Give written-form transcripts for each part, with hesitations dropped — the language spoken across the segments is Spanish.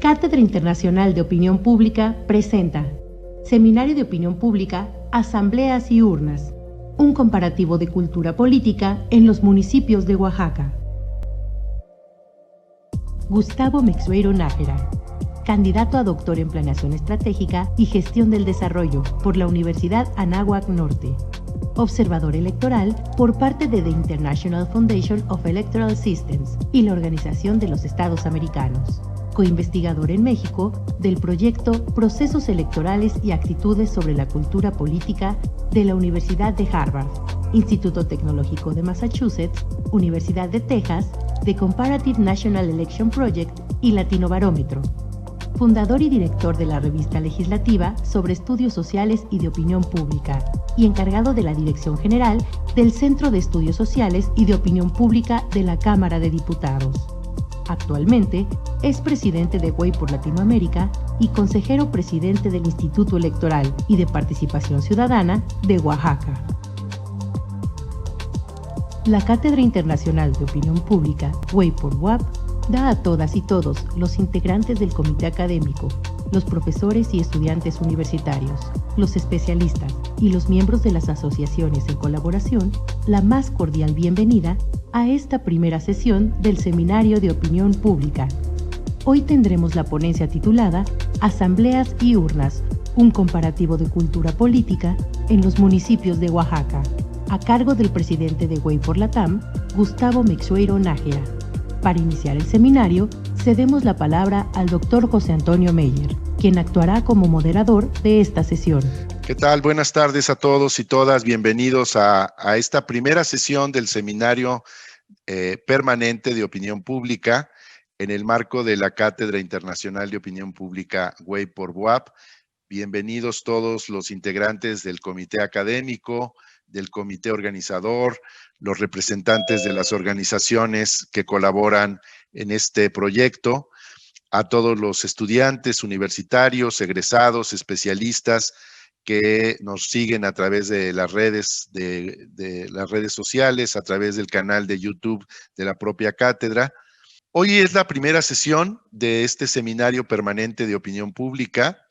Cátedra Internacional de Opinión Pública presenta Seminario de Opinión Pública, Asambleas y Urnas, un comparativo de cultura política en los municipios de Oaxaca. Gustavo Meixueiro Nájera, candidato a doctor en Planeación Estratégica y Gestión del Desarrollo por la Universidad Anáhuac Norte. Observador electoral por parte de The International Foundation of Electoral Systems y la Organización de los Estados Americanos. Coinvestigador en México del proyecto Procesos Electorales y Actitudes sobre la Cultura Política de la Universidad de Harvard, Instituto Tecnológico de Massachusetts, Universidad de Texas, The Comparative National Election Project y Latino Barómetro. Fundador y director de la revista legislativa sobre estudios sociales y de opinión pública, y encargado de la Dirección General del Centro de Estudios Sociales y de Opinión Pública de la Cámara de Diputados. Actualmente es presidente de Way por Latinoamérica y consejero presidente del Instituto Electoral y de Participación Ciudadana de Oaxaca. La Cátedra Internacional de Opinión Pública, Way por UAP, da a todas y todos los integrantes del comité académico, los profesores y estudiantes universitarios, los especialistas y los miembros de las asociaciones en colaboración la más cordial bienvenida a esta primera sesión del Seminario de Opinión Pública. Hoy tendremos la ponencia titulada Asambleas y Urnas, un comparativo de cultura política en los municipios de Oaxaca, a cargo del presidente de Way por Latam, Gustavo Meixueiro Nájera. Para iniciar el seminario, cedemos la palabra al doctor José Antonio Meyer, quien actuará como moderador de esta sesión. ¿Qué tal? Buenas tardes a todos y todas. Bienvenidos a esta primera sesión del Seminario Permanente de Opinión Pública en el marco de la Cátedra Internacional de Opinión Pública Way por UAP. Bienvenidos todos los integrantes del comité académico, del comité organizador, los representantes de las organizaciones que colaboran en este proyecto, a todos los estudiantes universitarios, egresados, especialistas que nos siguen a través de las redes, de las redes sociales, a través del canal de YouTube de la propia cátedra. Hoy es la primera sesión de este Seminario Permanente de Opinión Pública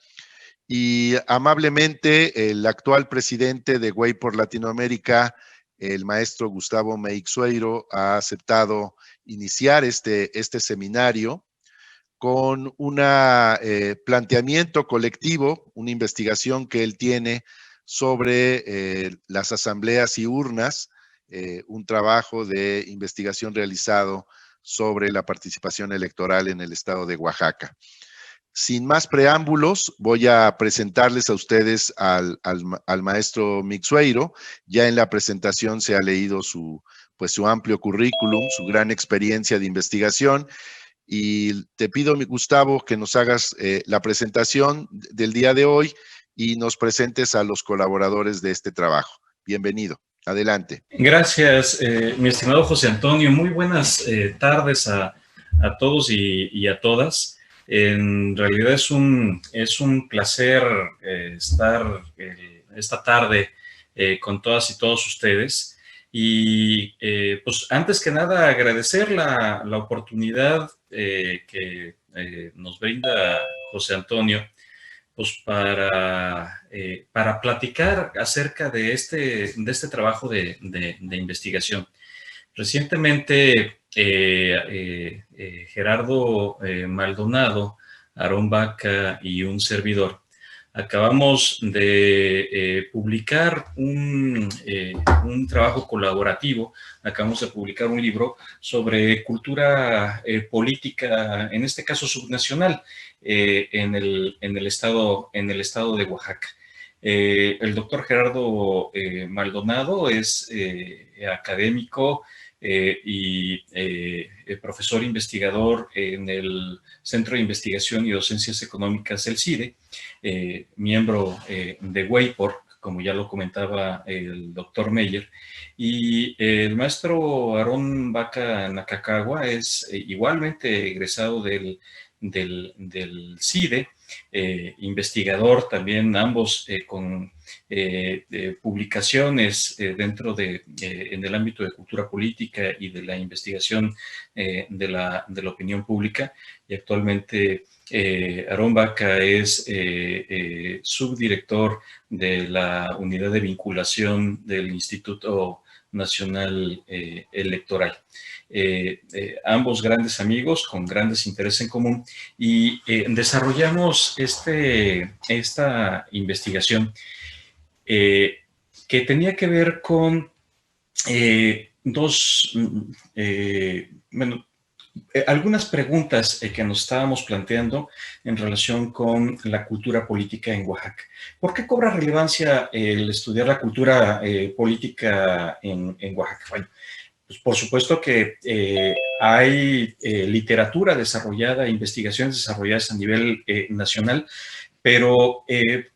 y amablemente el actual presidente de Way por Latinoamérica, el maestro Gustavo Meixueiro, ha aceptado iniciar este seminario con un planteamiento colectivo, una investigación que él tiene sobre las asambleas y urnas, un trabajo de investigación realizado sobre la participación electoral en el estado de Oaxaca. Sin más preámbulos, voy a presentarles a ustedes al maestro Meixueiro. Ya en la presentación se ha leído su amplio currículum, su gran experiencia de investigación. Y te pido, Gustavo, que nos hagas la presentación del día de hoy y nos presentes a los colaboradores de este trabajo. Bienvenido. Adelante. Gracias, mi estimado José Antonio. Muy buenas tardes a todos y a todas. En realidad es un placer estar esta tarde con todas y todos ustedes. Y pues antes que nada agradecer la oportunidad que nos brinda José Antonio, pues para platicar acerca de este trabajo de investigación. Recientemente Gerardo Maldonado, Aarón Baca y un servidor acabamos de publicar un trabajo colaborativo. Acabamos de publicar un libro sobre cultura política, en este caso subnacional, en el estado de Oaxaca. El doctor Gerardo Maldonado es académico y profesor investigador en el Centro de Investigación y Docencias Económicas del CIDE, miembro de Way por como ya lo comentaba el doctor Meyer. Y el maestro Aarón Baca Nakagawa es igualmente egresado del CIDE, investigador también, ambos con publicaciones en el ámbito de cultura política y de la investigación de la opinión pública. Y actualmente Aarón Baca es subdirector de la unidad de vinculación del Instituto Nacional Electoral. Ambos grandes amigos con grandes intereses en común, y desarrollamos esta investigación que tenía que ver con algunas preguntas que nos estábamos planteando en relación con la cultura política en Oaxaca. ¿Por qué cobra relevancia el estudiar la cultura política en Oaxaca? Bueno, pues por supuesto que hay literatura desarrollada, investigaciones desarrolladas a nivel nacional, pero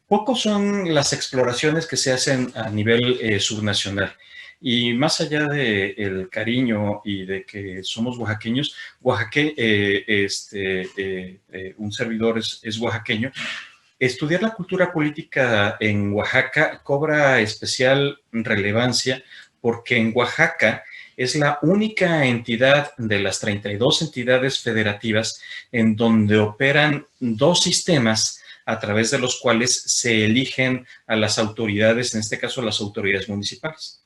pocos son las exploraciones que se hacen a nivel subnacional. Y más allá del cariño y de que somos oaxaqueños, un servidor es oaxaqueño. Estudiar la cultura política en Oaxaca cobra especial relevancia porque en Oaxaca es la única entidad de las 32 entidades federativas en donde operan dos sistemas a través de los cuales se eligen a las autoridades, en este caso las autoridades municipales.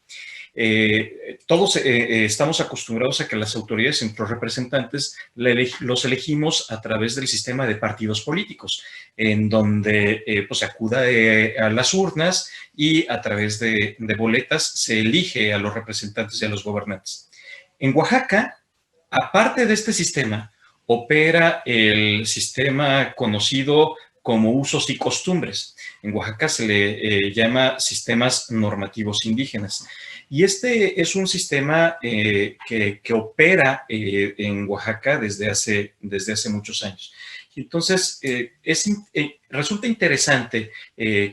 Todos estamos acostumbrados a que las autoridades, entre los representantes, los elegimos a través del sistema de partidos políticos, en donde pues acuda a las urnas y a través de boletas se elige a los representantes y a los gobernantes. En Oaxaca, aparte de este sistema, opera el sistema conocido como usos y costumbres. En Oaxaca se le llama sistemas normativos indígenas. Y este es un sistema que opera en Oaxaca desde hace muchos años. Entonces, resulta interesante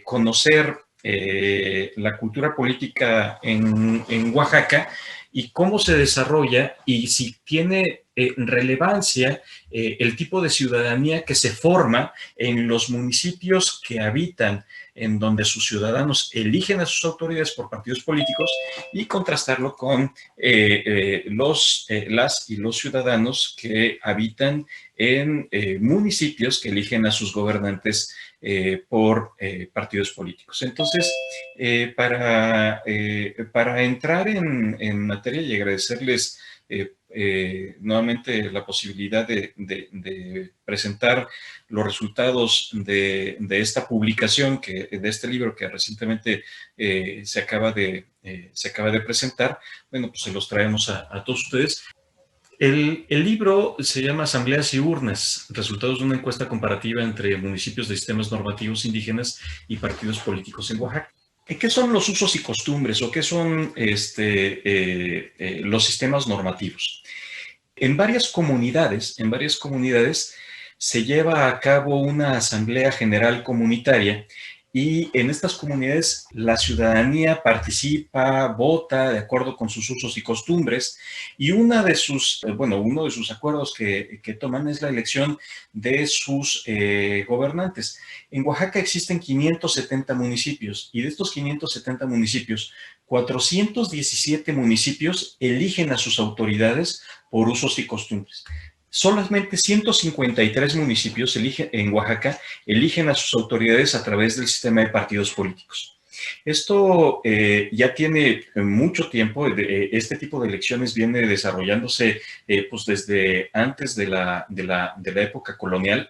conocer la cultura política en Oaxaca y cómo se desarrolla y si tiene relevancia el tipo de ciudadanía que se forma en los municipios que habitan, en donde sus ciudadanos eligen a sus autoridades por partidos políticos, y contrastarlo con las y los ciudadanos que habitan en municipios que eligen a sus gobernantes por partidos políticos. Entonces, para entrar en materia y agradecerles nuevamente la posibilidad de presentar los resultados de esta publicación, de este libro que recientemente se acaba de presentar. Bueno, pues se los traemos a todos ustedes. El libro se llama Asambleas y Urnas, resultados de una encuesta comparativa entre municipios de sistemas normativos indígenas y partidos políticos en Oaxaca. ¿Qué son los usos y costumbres o qué son los sistemas normativos? En varias comunidades se lleva a cabo una asamblea general comunitaria, y en estas comunidades la ciudadanía participa, vota de acuerdo con sus usos y costumbres, y uno de sus acuerdos que toman es la elección de sus gobernantes. En Oaxaca existen 570 municipios, y de estos 570 municipios, 417 municipios eligen a sus autoridades por usos y costumbres. Solamente 153 municipios en Oaxaca eligen a sus autoridades a través del sistema de partidos políticos. Esto ya tiene mucho tiempo. Este tipo de elecciones viene desarrollándose pues desde antes de la época colonial,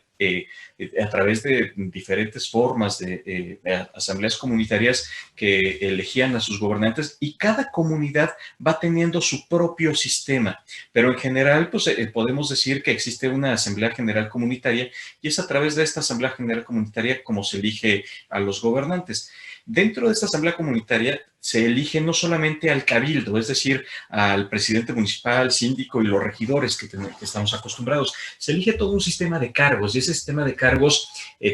a través de diferentes formas de asambleas comunitarias que elegían a sus gobernantes, y cada comunidad va teniendo su propio sistema, pero en general pues podemos decir que existe una asamblea general comunitaria, y es a través de esta asamblea general comunitaria como se elige a los gobernantes. Dentro de esta asamblea comunitaria se elige no solamente al cabildo, es decir, al presidente municipal, síndico y los regidores que estamos acostumbrados. Se elige todo un sistema de cargos, y ese sistema de cargos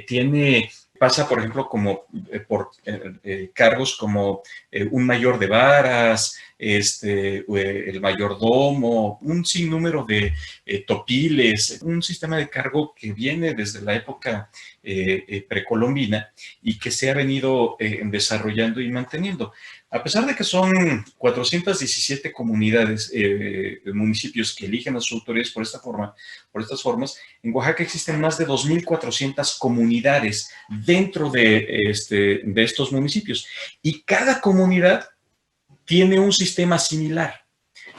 tiene pasa, por ejemplo, como por cargos como un mayor de varas, el mayordomo, un sinnúmero de topiles, un sistema de cargo que viene desde la época precolombina y que se ha venido desarrollando y manteniendo. A pesar de que son 417 comunidades, municipios que eligen a sus autoridades por estas formas, en Oaxaca existen más de 2.400 comunidades dentro de estos municipios y cada comunidad tiene un sistema similar.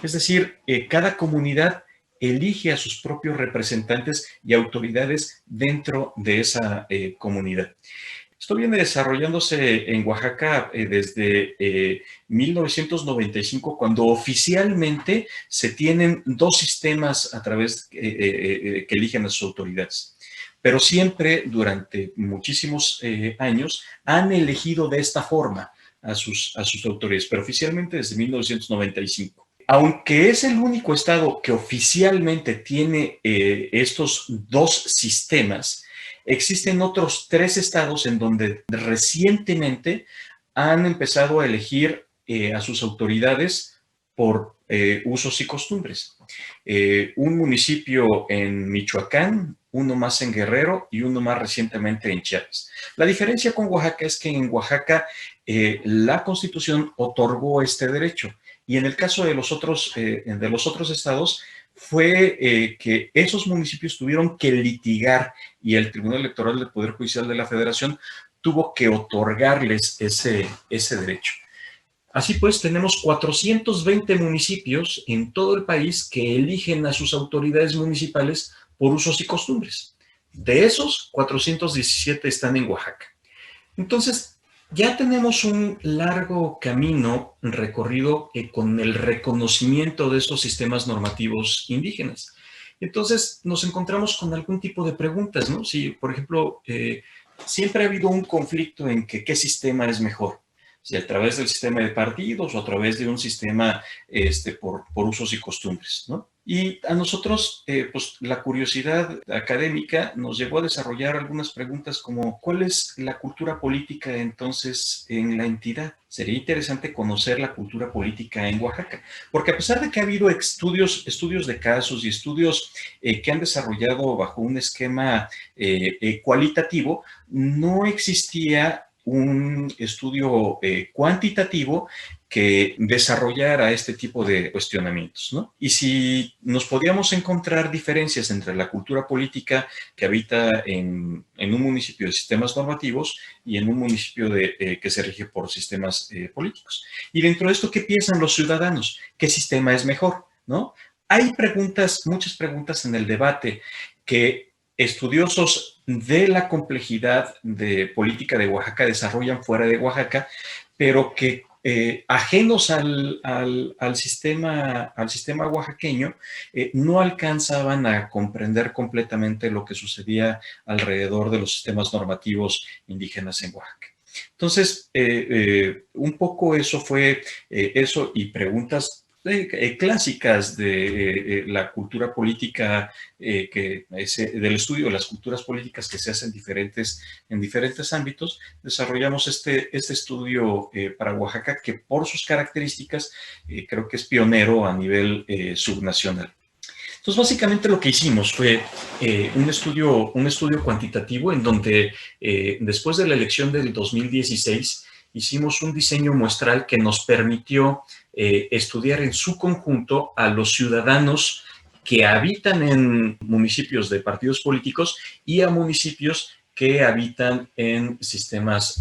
Es decir, cada comunidad elige a sus propios representantes y autoridades dentro de esa comunidad. Esto viene desarrollándose en Oaxaca desde 1995, cuando oficialmente se tienen dos sistemas a través que eligen a sus autoridades. Pero siempre, durante muchísimos años, han elegido de esta forma a sus autoridades, pero oficialmente desde 1995. Aunque es el único estado que oficialmente tiene estos dos sistemas, existen otros 3 estados en donde recientemente han empezado a elegir a sus autoridades por usos y costumbres. Un municipio en Michoacán, uno más en Guerrero y uno más recientemente en Chiapas. La diferencia con Oaxaca es que en Oaxaca la Constitución otorgó este derecho y en el caso de los otros estados fue que esos municipios tuvieron que litigar y el Tribunal Electoral del Poder Judicial de la Federación tuvo que otorgarles ese derecho. Así pues, tenemos 420 municipios en todo el país que eligen a sus autoridades municipales por usos y costumbres. De esos, 417 están en Oaxaca. Entonces, ya tenemos un largo camino recorrido con el reconocimiento de estos sistemas normativos indígenas. Entonces, nos encontramos con algún tipo de preguntas, ¿no? Si, por ejemplo, siempre ha habido un conflicto en que qué sistema es mejor, si a través del sistema de partidos o a través de un sistema por usos y costumbres, ¿no? Y a nosotros, pues la curiosidad académica nos llevó a desarrollar algunas preguntas como ¿cuál es la cultura política entonces en la entidad? Sería interesante conocer la cultura política en Oaxaca, porque a pesar de que ha habido estudios de casos y estudios que han desarrollado bajo un esquema cualitativo, no existía un estudio cuantitativo que desarrollara este tipo de cuestionamientos, ¿no? Y si nos podíamos encontrar diferencias entre la cultura política que habita en un municipio de sistemas normativos y en un municipio que se rige por sistemas políticos. Y dentro de esto, ¿qué piensan los ciudadanos? ¿Qué sistema es mejor? ¿No? Hay muchas preguntas en el debate que estudiosos de la complejidad de política de Oaxaca desarrollan fuera de Oaxaca, pero que ajenos al sistema oaxaqueño, no alcanzaban a comprender completamente lo que sucedía alrededor de los sistemas normativos indígenas en Oaxaca. Entonces, un poco eso fue eso y preguntas clásicas de la cultura política, del estudio de las culturas políticas que se hacen en diferentes ámbitos. Desarrollamos este estudio para Oaxaca que por sus características creo que es pionero a nivel subnacional. Entonces, básicamente lo que hicimos fue un estudio cuantitativo en donde después de la elección del 2016 hicimos un diseño muestral que nos permitió estudiar en su conjunto a los ciudadanos que habitan en municipios de partidos políticos y a municipios que habitan en sistemas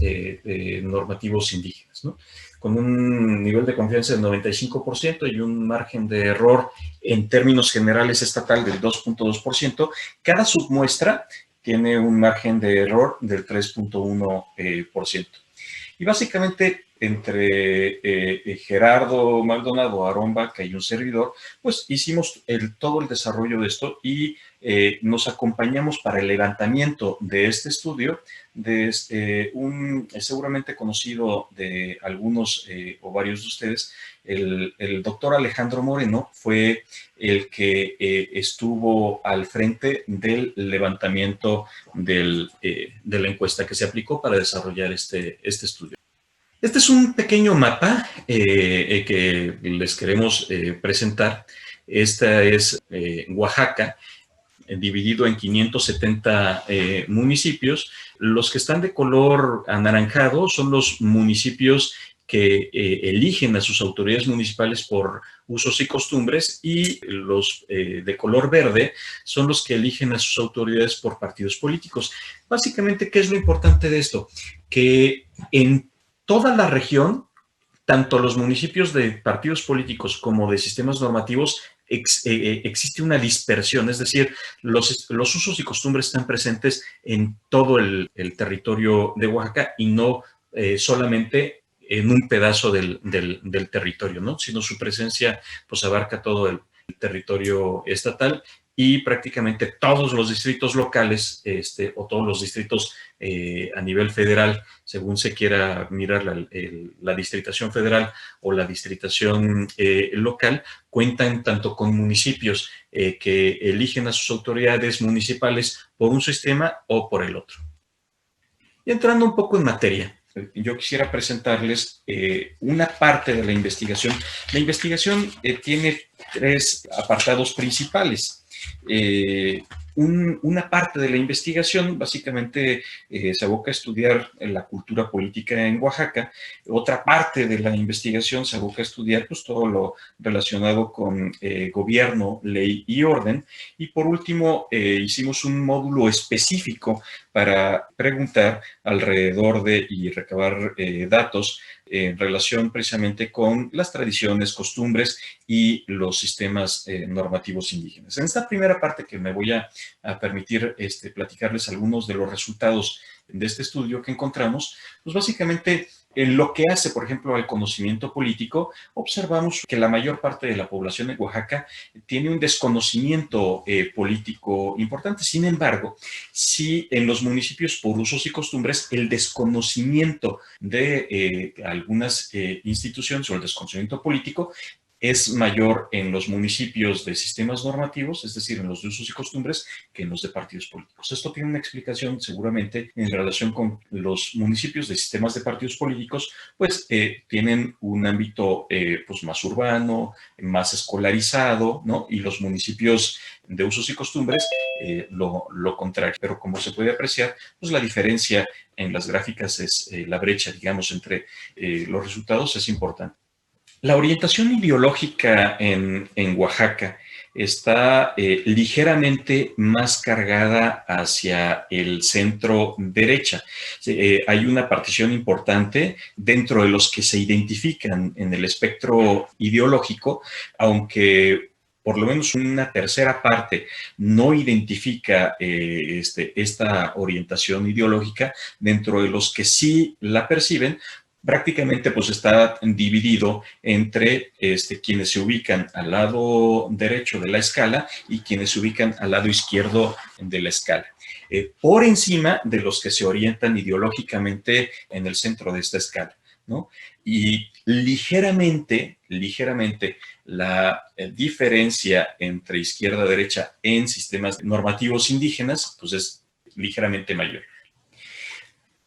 normativos indígenas, ¿no? Con un nivel de confianza del 95% y un margen de error en términos generales estatal del 2.2%. Cada submuestra tiene un margen de error del 3.1%. Y básicamente entre Gerardo Maldonado, Aarón Baca y un servidor, pues hicimos todo el desarrollo de esto y nos acompañamos para el levantamiento de este estudio de un seguramente conocido de algunos o varios de ustedes, El doctor Alejandro Moreno fue el que estuvo al frente del levantamiento de la encuesta que se aplicó para desarrollar este estudio. Este es un pequeño mapa que les queremos presentar. Esta es Oaxaca, dividido en 570 municipios. Los que están de color anaranjado son los municipios que eligen a sus autoridades municipales por usos y costumbres, y los de color verde son los que eligen a sus autoridades por partidos políticos. Básicamente, ¿qué es lo importante de esto? Que en toda la región, tanto los municipios de partidos políticos como de sistemas normativos, existe una dispersión, es decir, los usos y costumbres están presentes en todo el territorio de Oaxaca y no solamente en un pedazo del territorio, ¿no? Sino su presencia pues abarca todo el territorio estatal y prácticamente todos los distritos locales o todos los distritos a nivel federal, según se quiera mirar la distritación federal o la distritación local, cuentan tanto con municipios que eligen a sus autoridades municipales por un sistema o por el otro. Y entrando un poco en materia, yo quisiera presentarles una parte de la investigación. La investigación tiene 3 apartados principales. Una parte de la investigación básicamente se aboca a estudiar la cultura política en Oaxaca. Otra parte de la investigación se aboca a estudiar pues, todo lo relacionado con gobierno, ley y orden. Y por último, hicimos un módulo específico para preguntar alrededor de y recabar datos en relación precisamente con las tradiciones, costumbres y los sistemas normativos indígenas. En esta primera parte que me voy a permitir platicarles algunos de los resultados de este estudio que encontramos, pues básicamente en lo que hace, por ejemplo, al conocimiento político, observamos que la mayor parte de la población de Oaxaca tiene un desconocimiento político importante. Sin embargo, sí en los municipios por usos y costumbres, el desconocimiento de algunas instituciones o el desconocimiento político es mayor en los municipios de sistemas normativos, es decir, en los de usos y costumbres, que en los de partidos políticos. Esto tiene una explicación seguramente en relación con los municipios de sistemas de partidos políticos, pues tienen un ámbito pues, más urbano, más escolarizado, ¿no? Y los municipios de usos y costumbres lo contrario. Pero como se puede apreciar, pues la diferencia en las gráficas es la brecha, digamos, entre los resultados es importante. La orientación ideológica en Oaxaca está ligeramente más cargada hacia el centro derecha. Hay una partición importante dentro de los que se identifican en el espectro ideológico, aunque por lo menos una tercera parte no identifica esta orientación ideológica. Dentro de los que sí la perciben, prácticamente pues está dividido entre quienes se ubican al lado derecho de la escala y quienes se ubican al lado izquierdo de la escala. Por encima de los que se orientan ideológicamente en el centro de esta escala, ¿no? Y ligeramente la diferencia entre izquierda y derecha en sistemas normativos indígenas pues es ligeramente mayor.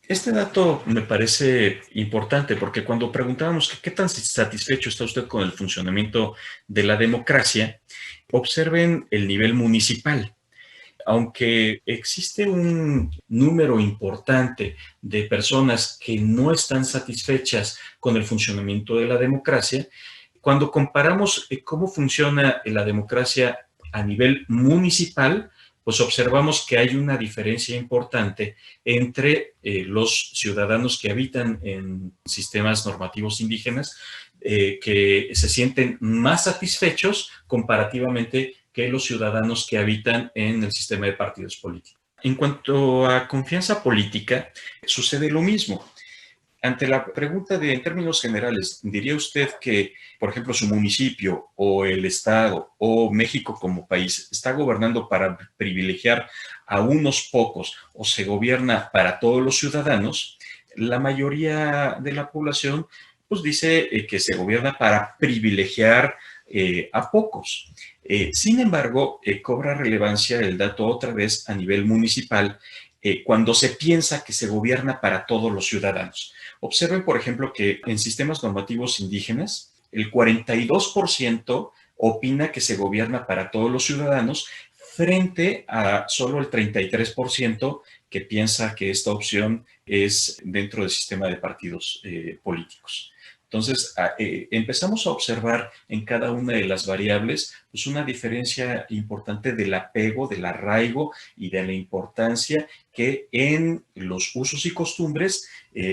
Este dato me parece importante porque cuando preguntábamos qué tan satisfecho está usted con el funcionamiento de la democracia, observen el nivel municipal. Aunque existe un número importante de personas que no están satisfechas con el funcionamiento de la democracia, cuando comparamos cómo funciona la democracia a nivel municipal, pues observamos que hay una diferencia importante entre los ciudadanos que habitan en sistemas normativos indígenas, que se sienten más satisfechos comparativamente que los ciudadanos que habitan en el sistema de partidos políticos. En cuanto a confianza política, sucede lo mismo. Ante la pregunta de, en términos generales, ¿diría usted que, por ejemplo, su municipio o el estado o México como país está gobernando para privilegiar a unos pocos o se gobierna para todos los ciudadanos? La mayoría de la población pues dice que se gobierna para privilegiar a pocos. Sin embargo, cobra relevancia el dato otra vez a nivel municipal cuando se piensa que se gobierna para todos los ciudadanos. Observen, por ejemplo, que en sistemas normativos indígenas, el 42% opina que se gobierna para todos los ciudadanos frente a solo el 33% que piensa que esta opción es dentro del sistema de partidos políticos. Entonces, empezamos a observar en cada una de las variables pues una diferencia importante del apego, del arraigo y de la importancia que en los usos y costumbres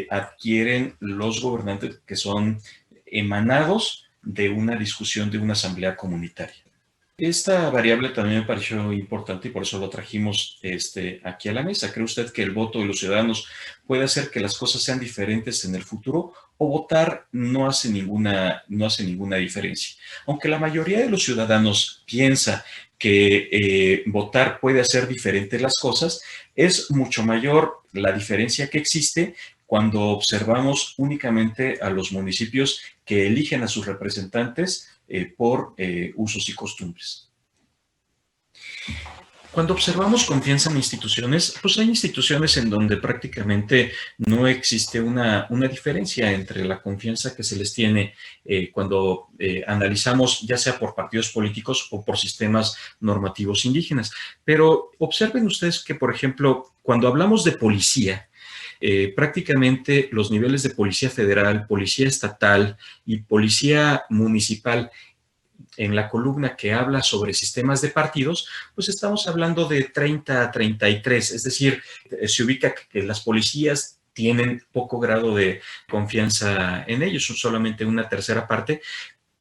adquieren los gobernantes que son emanados de una discusión de una asamblea comunitaria. Esta variable también me pareció importante y por eso lo trajimos aquí a la mesa. ¿Cree usted que el voto de los ciudadanos puede hacer que las cosas sean diferentes en el futuro o votar no hace ninguna diferencia? Aunque la mayoría de los ciudadanos piensa que votar puede hacer diferentes las cosas, es mucho mayor la diferencia que existe cuando observamos únicamente a los municipios que eligen a sus representantes por usos y costumbres. Cuando observamos confianza en instituciones, pues hay instituciones en donde prácticamente no existe una diferencia entre la confianza que se les tiene cuando analizamos ya sea por partidos políticos o por sistemas normativos indígenas. Pero observen ustedes que, por ejemplo, cuando hablamos de policía, prácticamente los niveles de policía federal, policía estatal y policía municipal en la columna que habla sobre sistemas de partidos, pues estamos hablando de 30 a 33, es decir, se ubica que las policías tienen poco grado de confianza en ellos, son solamente una tercera parte,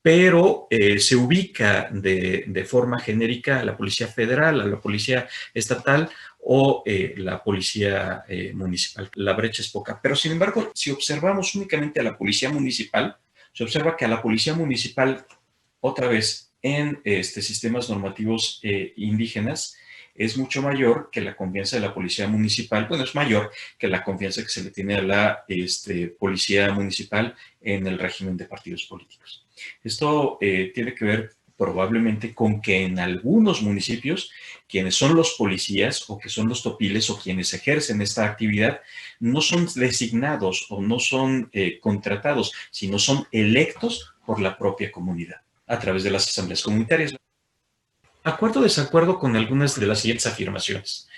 pero se ubica de forma genérica a la Policía Federal, a la Policía Estatal o la Policía Municipal. La brecha es poca, pero sin embargo, si observamos únicamente a la Policía Municipal, se observa que a la Policía Municipal, otra vez, en sistemas normativos indígenas, es mucho mayor que la confianza de la policía municipal, bueno, es mayor que la confianza que se le tiene a la policía municipal en el régimen de partidos políticos. Esto tiene que ver probablemente con que en algunos municipios, quienes son los policías o que son los topiles o quienes ejercen esta actividad, no son designados o no son contratados, sino son electos por la propia comunidad a través de las asambleas comunitarias. Acuerdo o desacuerdo con algunas de las siguientes afirmaciones.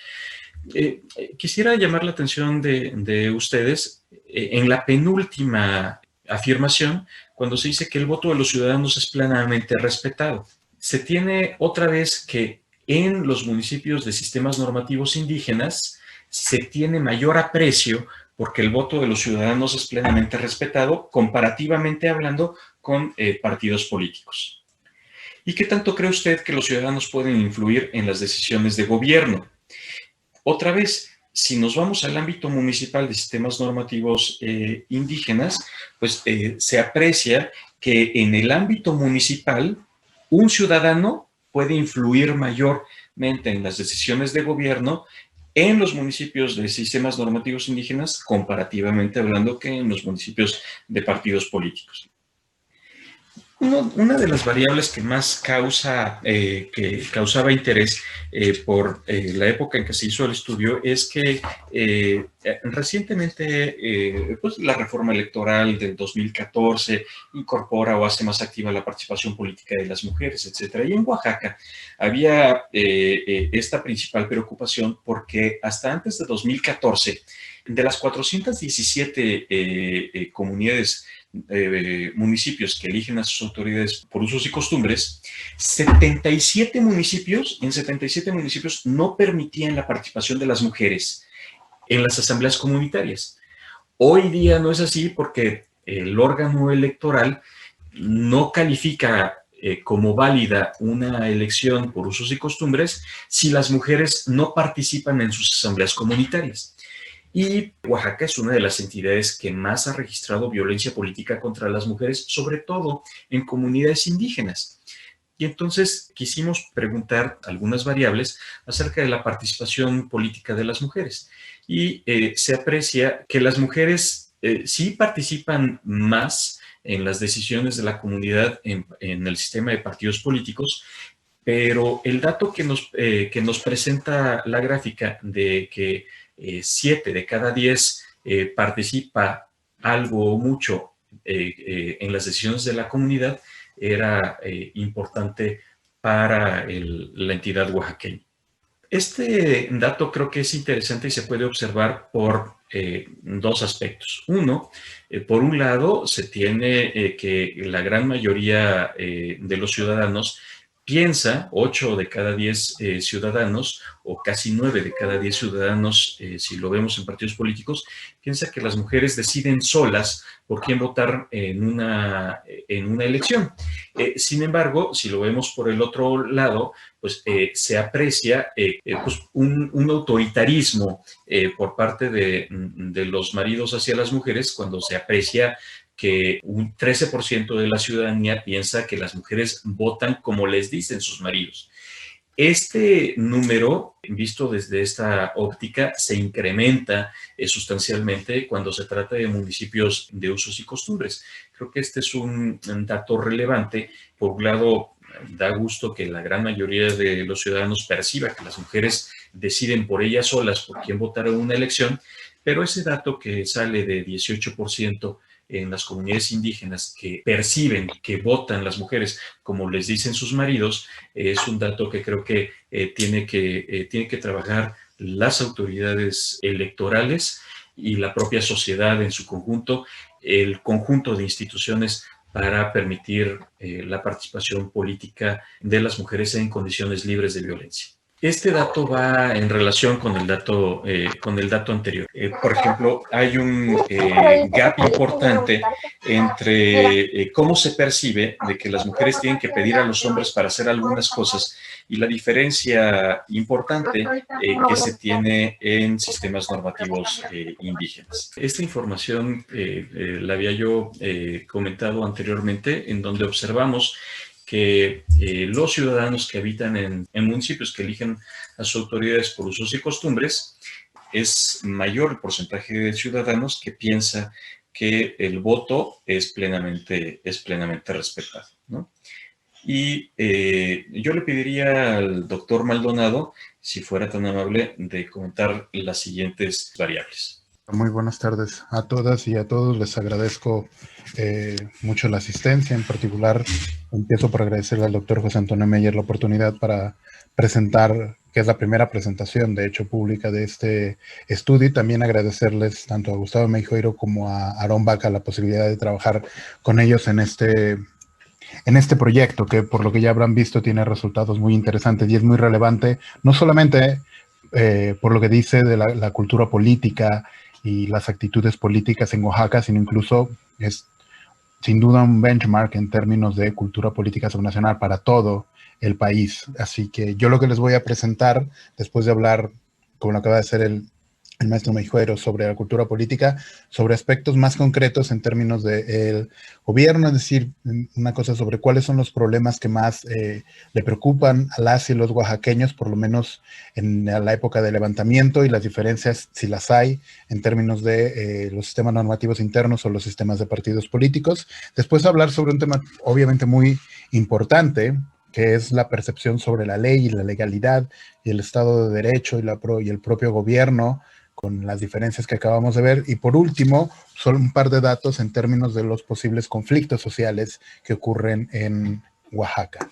Quisiera llamar la atención de ustedes en la penúltima afirmación, cuando se dice que el voto de los ciudadanos es plenamente respetado. Se tiene otra vez que en los municipios de sistemas normativos indígenas se tiene mayor aprecio porque el voto de los ciudadanos es plenamente respetado, comparativamente hablando con partidos políticos. ¿Y qué tanto cree usted que los ciudadanos pueden influir en las decisiones de gobierno? Otra vez, si nos vamos al ámbito municipal de sistemas normativos indígenas, pues se aprecia que en el ámbito municipal un ciudadano puede influir mayormente en las decisiones de gobierno en los municipios de sistemas normativos indígenas, comparativamente hablando que en los municipios de partidos políticos. Una de las variables que más causaba interés por la época en que se hizo el estudio es que recientemente pues la reforma electoral del 2014 incorpora o hace más activa la participación política de las mujeres, etcétera. Y en Oaxaca había esta principal preocupación porque hasta antes de 2014, de las 417 comunidades municipios que eligen a sus autoridades por usos y costumbres, 77 municipios no permitían la participación de las mujeres en las asambleas comunitarias. Hoy día no es así porque el órgano electoral no califica como válida una elección por usos y costumbres si las mujeres no participan en sus asambleas comunitarias. Y Oaxaca es una de las entidades que más ha registrado violencia política contra las mujeres, sobre todo en comunidades indígenas. Y entonces quisimos preguntar algunas variables acerca de la participación política de las mujeres. Y se aprecia que las mujeres sí participan más en las decisiones de la comunidad en el sistema de partidos políticos, pero el dato que nos presenta la gráfica de que 7 de cada 10 participa algo o mucho en las decisiones de la comunidad era importante para la entidad oaxaqueña. Este dato creo que es interesante y se puede observar por dos aspectos. Uno, por un lado, se tiene que la gran mayoría de los ciudadanos piensa, 8 de cada 10 ciudadanos, o casi 9 de cada 10 ciudadanos, si lo vemos en partidos políticos, piensa que las mujeres deciden solas por quién votar en una elección. Sin embargo, si lo vemos por el otro lado, pues se aprecia pues un autoritarismo por parte de los maridos hacia las mujeres, cuando se aprecia que un 13% de la ciudadanía piensa que las mujeres votan como les dicen sus maridos. Este número, visto desde esta óptica, se incrementa sustancialmente cuando se trata de municipios de usos y costumbres. Creo que este es un dato relevante. Por un lado, da gusto que la gran mayoría de los ciudadanos perciba que las mujeres deciden por ellas solas por quién votar en una elección, pero ese dato que sale de 18% en las comunidades indígenas que perciben que votan las mujeres como les dicen sus maridos, es un dato que creo que tiene que trabajar las autoridades electorales y la propia sociedad en su conjunto, el conjunto de instituciones para permitir la participación política de las mujeres en condiciones libres de violencia. Este dato va en relación con el dato anterior. Por ejemplo, hay un gap importante entre cómo se percibe de que las mujeres tienen que pedir a los hombres para hacer algunas cosas y la diferencia importante que se tiene en sistemas normativos indígenas. Esta información la había yo comentado anteriormente, en donde observamos que los ciudadanos que habitan en municipios que eligen a sus autoridades por usos y costumbres, es mayor el porcentaje de ciudadanos que piensa que el voto es plenamente respetado, ¿no? Y yo le pediría al doctor Maldonado, si fuera tan amable, de comentar las siguientes variables. Muy buenas tardes a todas y a todos. Les agradezco mucho la asistencia. En particular, empiezo por agradecerle al doctor José Antonio Meyer la oportunidad para presentar, que es la primera presentación, de hecho, pública de este estudio, y también agradecerles tanto a Gustavo Meijoiro como a Aarón Baca la posibilidad de trabajar con ellos en este proyecto, que por lo que ya habrán visto tiene resultados muy interesantes y es muy relevante, no solamente por lo que dice de la cultura política y las actitudes políticas en Oaxaca, sino incluso es sin duda un benchmark en términos de cultura política subnacional para todo el país. Así que yo lo que les voy a presentar, después de hablar, como lo acaba de hacer el maestro Meijuero, sobre la cultura política, sobre aspectos más concretos en términos del gobierno, es decir, una cosa sobre cuáles son los problemas que más le preocupan a las y los oaxaqueños, por lo menos en la época del levantamiento, y las diferencias, si las hay, en términos de los sistemas normativos internos o los sistemas de partidos políticos. Después hablar sobre un tema obviamente muy importante, que es la percepción sobre la ley y la legalidad y el Estado de Derecho y el propio gobierno, con las diferencias que acabamos de ver. Y por último, solo un par de datos en términos de los posibles conflictos sociales que ocurren en Oaxaca.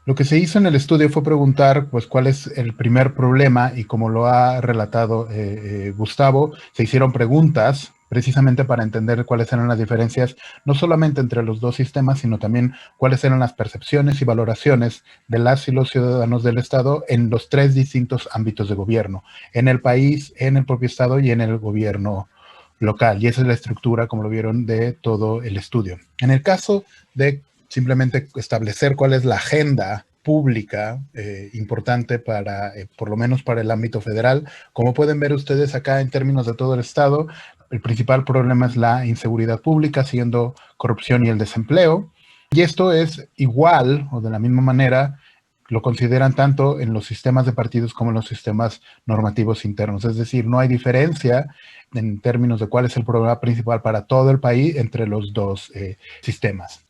Lo que se hizo en el estudio fue preguntar, pues, cuál es el primer problema, y como lo ha relatado Gustavo, se hicieron preguntas precisamente para entender cuáles eran las diferencias, no solamente entre los dos sistemas, sino también cuáles eran las percepciones y valoraciones de las y los ciudadanos del Estado en los tres distintos ámbitos de gobierno, en el país, en el propio Estado y en el gobierno local. Y esa es la estructura, como lo vieron, de todo el estudio. En el caso de simplemente establecer cuál es la agenda pública importante para, por lo menos para el ámbito federal, como pueden ver ustedes acá en términos de todo el Estado, el principal problema es la inseguridad pública, siendo corrupción y el desempleo. Y esto es igual, o de la misma manera, lo consideran tanto en los sistemas de partidos como en los sistemas normativos internos. Es decir, no hay diferencia en términos de cuál es el problema principal para todo el país entre los dos sistemas.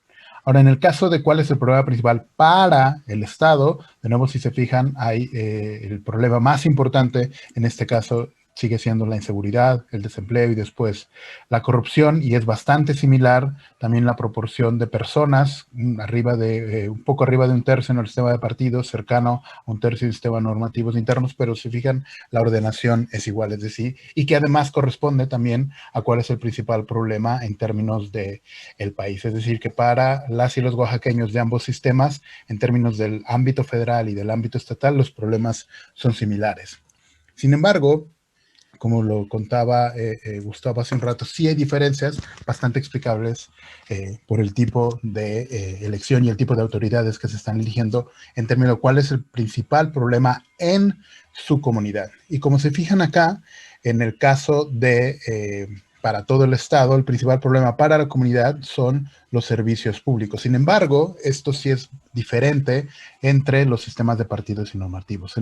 Ahora, en el caso de cuál es el problema principal para el Estado, de nuevo, si se fijan, hay el problema más importante en este caso sigue siendo la inseguridad, el desempleo y después la corrupción, y es bastante similar también la proporción de personas, un poco arriba de un tercio en el sistema de partidos, cercano a un tercio en sistemas normativos internos, pero si fijan, la ordenación es igual, es decir, y que además corresponde también a cuál es el principal problema en términos de el país, es decir, que para las y los oaxaqueños de ambos sistemas, en términos del ámbito federal y del ámbito estatal, los problemas son similares. Sin embargo, como lo contaba Gustavo hace un rato, sí hay diferencias bastante explicables por el tipo de elección y el tipo de autoridades que se están eligiendo en términos de cuál es el principal problema en su comunidad. Y como se fijan acá, en el caso de para todo el Estado, el principal problema para la comunidad son los servicios públicos. Sin embargo, esto sí es diferente entre los sistemas de partidos y normativos.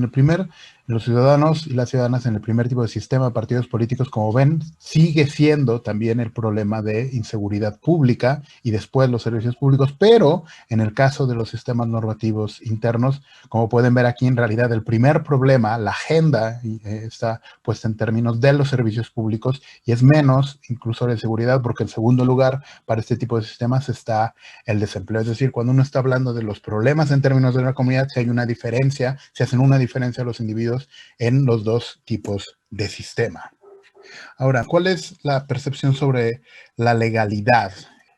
Los ciudadanos y las ciudadanas en el primer tipo de sistema de partidos políticos, como ven, sigue siendo también el problema de inseguridad pública y después los servicios públicos, pero en el caso de los sistemas normativos internos, como pueden ver aquí, en realidad el primer problema, la agenda, está puesta en términos de los servicios públicos y es menos incluso la inseguridad, porque en segundo lugar para este tipo de sistemas está el desempleo. Es decir, cuando uno está hablando de los problemas en términos de la comunidad, si hay una diferencia, se hacen una diferencia los individuos en los dos tipos de sistema. Ahora, ¿cuál es la percepción sobre la legalidad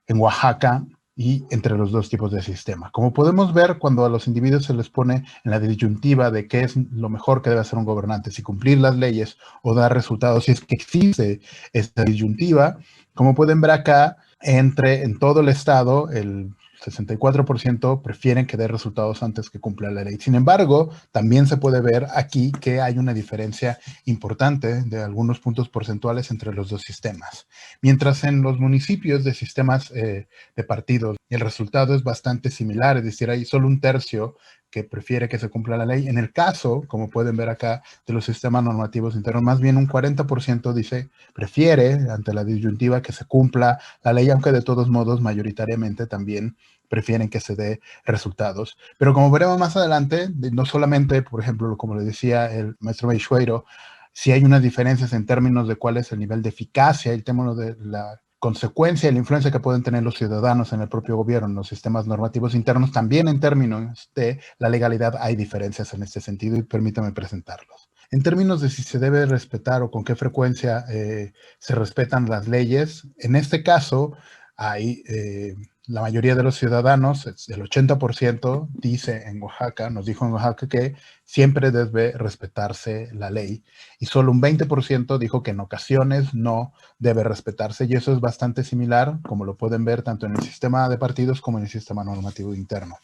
en Oaxaca y entre los dos tipos de sistema? Como podemos ver, cuando a los individuos se les pone en la disyuntiva de qué es lo mejor que debe hacer un gobernante, si cumplir las leyes o dar resultados, si es que existe esta disyuntiva, como pueden ver acá, en todo el estado, el 64% prefieren que dé resultados antes que cumpla la ley. Sin embargo, también se puede ver aquí que hay una diferencia importante de algunos puntos porcentuales entre los dos sistemas. Mientras en los municipios de sistemas de partidos el resultado es bastante similar, es decir, hay solo un tercio que prefiere que se cumpla la ley. En el caso, como pueden ver acá, de los sistemas normativos internos, más bien un 40% prefiere, ante la disyuntiva, que se cumpla la ley, aunque de todos modos, mayoritariamente también prefieren que se dé resultados. Pero como veremos más adelante, no solamente, por ejemplo, como le decía el maestro Meixueiro, si hay unas diferencias en términos de cuál es el nivel de eficacia, el tema de la consecuencia y la influencia que pueden tener los ciudadanos en el propio gobierno, en los sistemas normativos internos, también en términos de la legalidad hay diferencias en este sentido y permítame presentarlos. En términos de si se debe respetar o con qué frecuencia se respetan las leyes, en este caso hay la mayoría de los ciudadanos, el 80% dice en Oaxaca, nos dijo en Oaxaca que siempre debe respetarse la ley y solo un 20% dijo que en ocasiones no debe respetarse y eso es bastante similar, como lo pueden ver tanto en el sistema de partidos como en el sistema normativo interno.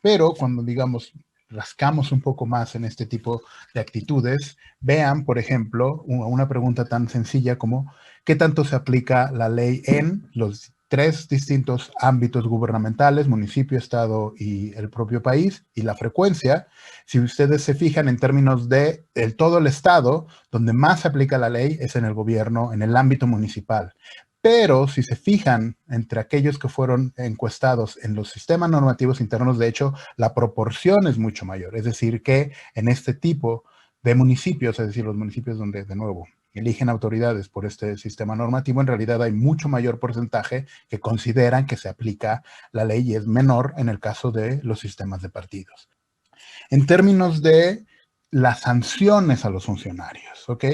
Pero cuando, digamos, rascamos un poco más en este tipo de actitudes, vean, por ejemplo, una pregunta tan sencilla como ¿qué tanto se aplica la ley en los 3 distintos ámbitos gubernamentales, municipio, estado y el propio país, y la frecuencia? Si ustedes se fijan en términos de todo el estado, donde más se aplica la ley es en el gobierno, en el ámbito municipal. Pero si se fijan entre aquellos que fueron encuestados en los sistemas normativos internos, de hecho, la proporción es mucho mayor. Es decir, que en este tipo de municipios, es decir, los municipios donde, de nuevo, eligen autoridades por este sistema normativo, en realidad hay mucho mayor porcentaje que consideran que se aplica la ley y es menor en el caso de los sistemas de partidos. En términos de las sanciones a los funcionarios, ¿ok?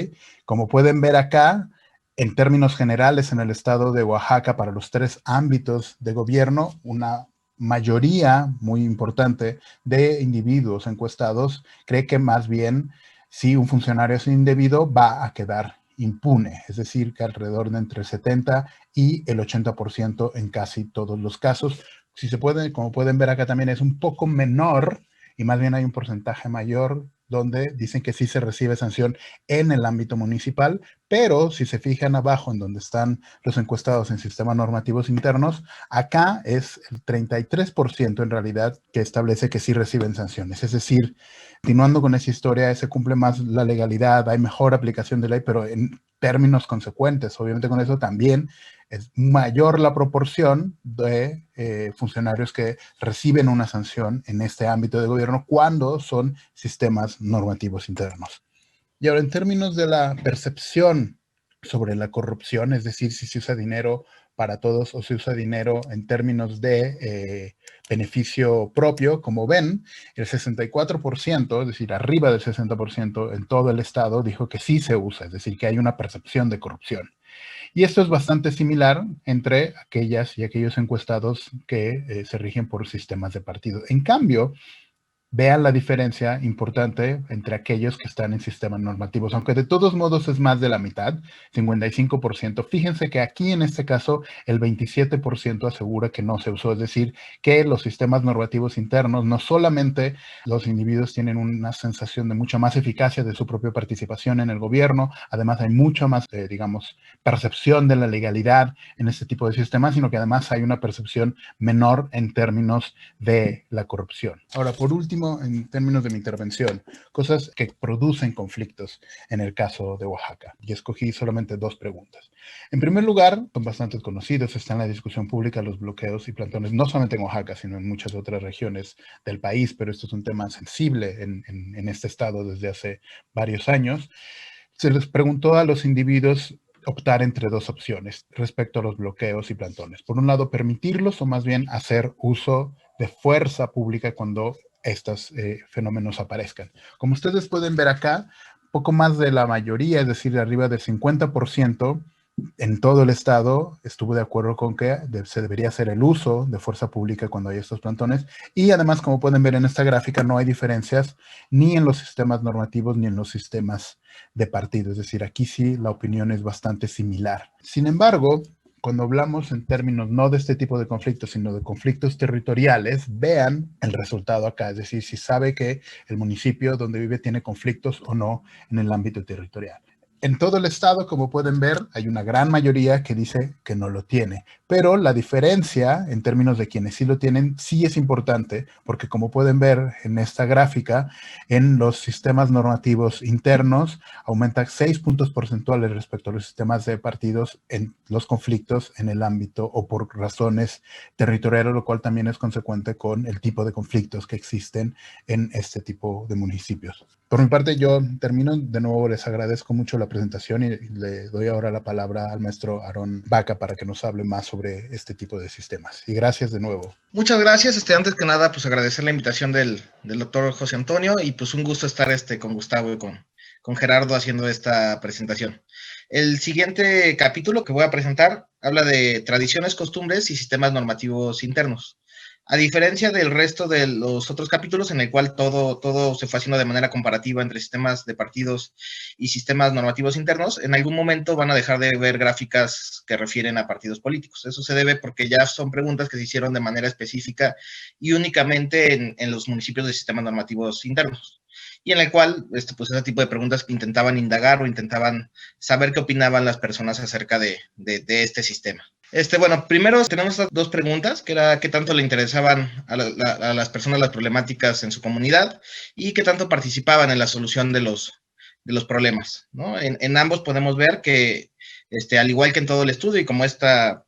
Como pueden ver acá, en términos generales en el estado de Oaxaca, para los 3 ámbitos de gobierno, una mayoría muy importante de individuos encuestados cree que más bien si un funcionario es indebido va a quedar impune, es decir, que alrededor de entre el 70 y el 80% en casi todos los casos. Si se puede, como pueden ver acá también es un poco menor y más bien hay un porcentaje mayor donde dicen que sí se recibe sanción en el ámbito municipal, pero si se fijan abajo en donde están los encuestados en sistemas normativos internos, acá es el 33% en realidad que establece que sí reciben sanciones. Es decir, continuando con esa historia, se cumple más la legalidad, hay mejor aplicación de ley, pero en términos consecuentes. Obviamente con eso también es mayor la proporción de funcionarios que reciben una sanción en este ámbito de gobierno cuando son sistemas normativos internos. Y ahora, en términos de la percepción sobre la corrupción, es decir, si se usa dinero para todos o se usa dinero en términos de beneficio propio, como ven, el 64%, es decir, arriba del 60% en todo el estado dijo que sí se usa, es decir, que hay una percepción de corrupción. Y esto es bastante similar entre aquellas y aquellos encuestados que se rigen por sistemas de partido. En cambio, vean la diferencia importante entre aquellos que están en sistemas normativos, aunque de todos modos es más de la mitad, 55%. Fíjense que aquí en este caso el 27% asegura que no se usó, es decir, que los sistemas normativos internos, no solamente los individuos tienen una sensación de mucha más eficacia de su propia participación en el gobierno, además hay mucha más, digamos, percepción de la legalidad en este tipo de sistemas, sino que además hay una percepción menor en términos de la corrupción. Ahora, por último, en términos de mi intervención, cosas que producen conflictos en el caso de Oaxaca. Y escogí solamente 2 preguntas. En primer lugar, son bastante conocidos, está en la discusión pública los bloqueos y plantones, no solamente en Oaxaca, sino en muchas otras regiones del país, pero esto es un tema sensible en este estado desde hace varios años. Se les preguntó a los individuos optar entre 2 opciones respecto a los bloqueos y plantones. Por un lado, permitirlos o más bien hacer uso de fuerza pública cuando estos fenómenos aparezcan. Como ustedes pueden ver acá, poco más de la mayoría, es decir, de arriba del 50% en todo el estado estuvo de acuerdo con que se debería hacer el uso de fuerza pública cuando hay estos plantones. Y además, como pueden ver en esta gráfica, no hay diferencias ni en los sistemas normativos ni en los sistemas de partido. Es decir, aquí sí la opinión es bastante similar. Sin embargo, cuando hablamos en términos no de este tipo de conflictos, sino de conflictos territoriales, vean el resultado acá. Es decir, si sabe que el municipio donde vive tiene conflictos o no en el ámbito territorial. En todo el estado, como pueden ver, hay una gran mayoría que dice que no lo tiene. Pero la diferencia en términos de quienes sí lo tienen sí es importante, porque como pueden ver en esta gráfica, en los sistemas normativos internos aumenta 6 puntos porcentuales respecto a los sistemas de partidos en los conflictos en el ámbito o por razones territoriales, lo cual también es consecuente con el tipo de conflictos que existen en este tipo de municipios. Por mi parte, yo termino. De nuevo, les agradezco mucho la presentación y le doy ahora la palabra al maestro Aarón Baca para que nos hable más sobre este tipo de sistemas. Y gracias de nuevo. Muchas gracias. Antes que nada, pues agradecer la invitación del doctor José Antonio y pues un gusto estar con Gustavo y con Gerardo haciendo esta presentación. El siguiente capítulo que voy a presentar habla de tradiciones, costumbres y sistemas normativos internos. A diferencia del resto de los otros capítulos en el cual todo se fue haciendo de manera comparativa entre sistemas de partidos y sistemas normativos internos, en algún momento van a dejar de ver gráficas que refieren a partidos políticos. Eso se debe porque ya son preguntas que se hicieron de manera específica y únicamente en los municipios de sistemas normativos internos. Y en el cual, pues ese tipo de preguntas intentaban indagar o intentaban saber qué opinaban las personas acerca de este sistema. Bueno, primero tenemos estas 2 preguntas, que era qué tanto le interesaban a las personas las problemáticas en su comunidad y qué tanto participaban en la solución de los problemas, ¿no? En ambos podemos ver que, al igual que en todo el estudio y como esta,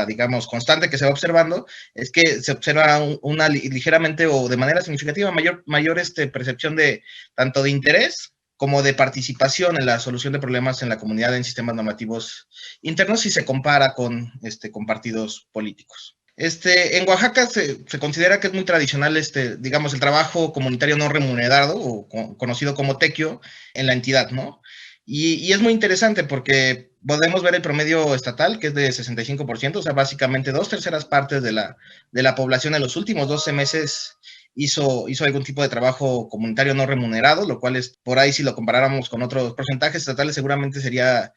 digamos, constante que se va observando, es que se observa una ligeramente o de manera significativa mayor percepción de tanto de interés como de participación en la solución de problemas en la comunidad en sistemas normativos internos si se compara con partidos políticos. En Oaxaca se considera que es muy tradicional, digamos, el trabajo comunitario no remunerado o conocido como tequio en la entidad, ¿no? Y es muy interesante porque podemos ver el promedio estatal, que es de 65%, o sea, básicamente 2/3 partes de la población en los últimos 12 meses hizo algún tipo de trabajo comunitario no remunerado, lo cual es, por ahí si lo comparáramos con otros porcentajes estatales, seguramente sería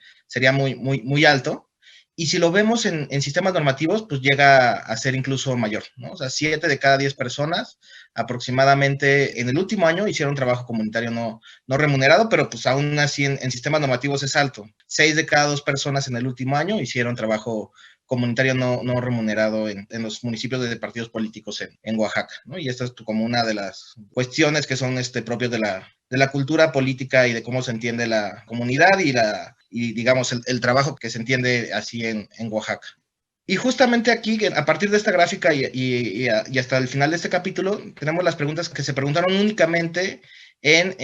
muy alto. Y si lo vemos en sistemas normativos, pues llega a ser incluso mayor, ¿no? O sea, 7 de cada 10 personas aproximadamente en el último año hicieron trabajo comunitario no remunerado, pero pues aún así en sistemas normativos es alto. 6 de cada 2 personas en el último año hicieron trabajo comunitario no remunerado en los municipios de partidos políticos en Oaxaca, ¿no? Y esta es como una de las cuestiones que son propias de la cultura política y de cómo se entiende la comunidad y digamos, el trabajo que se entiende así en Oaxaca. Y justamente aquí, a partir de esta gráfica y hasta el final de este capítulo, tenemos las preguntas que se preguntaron únicamente en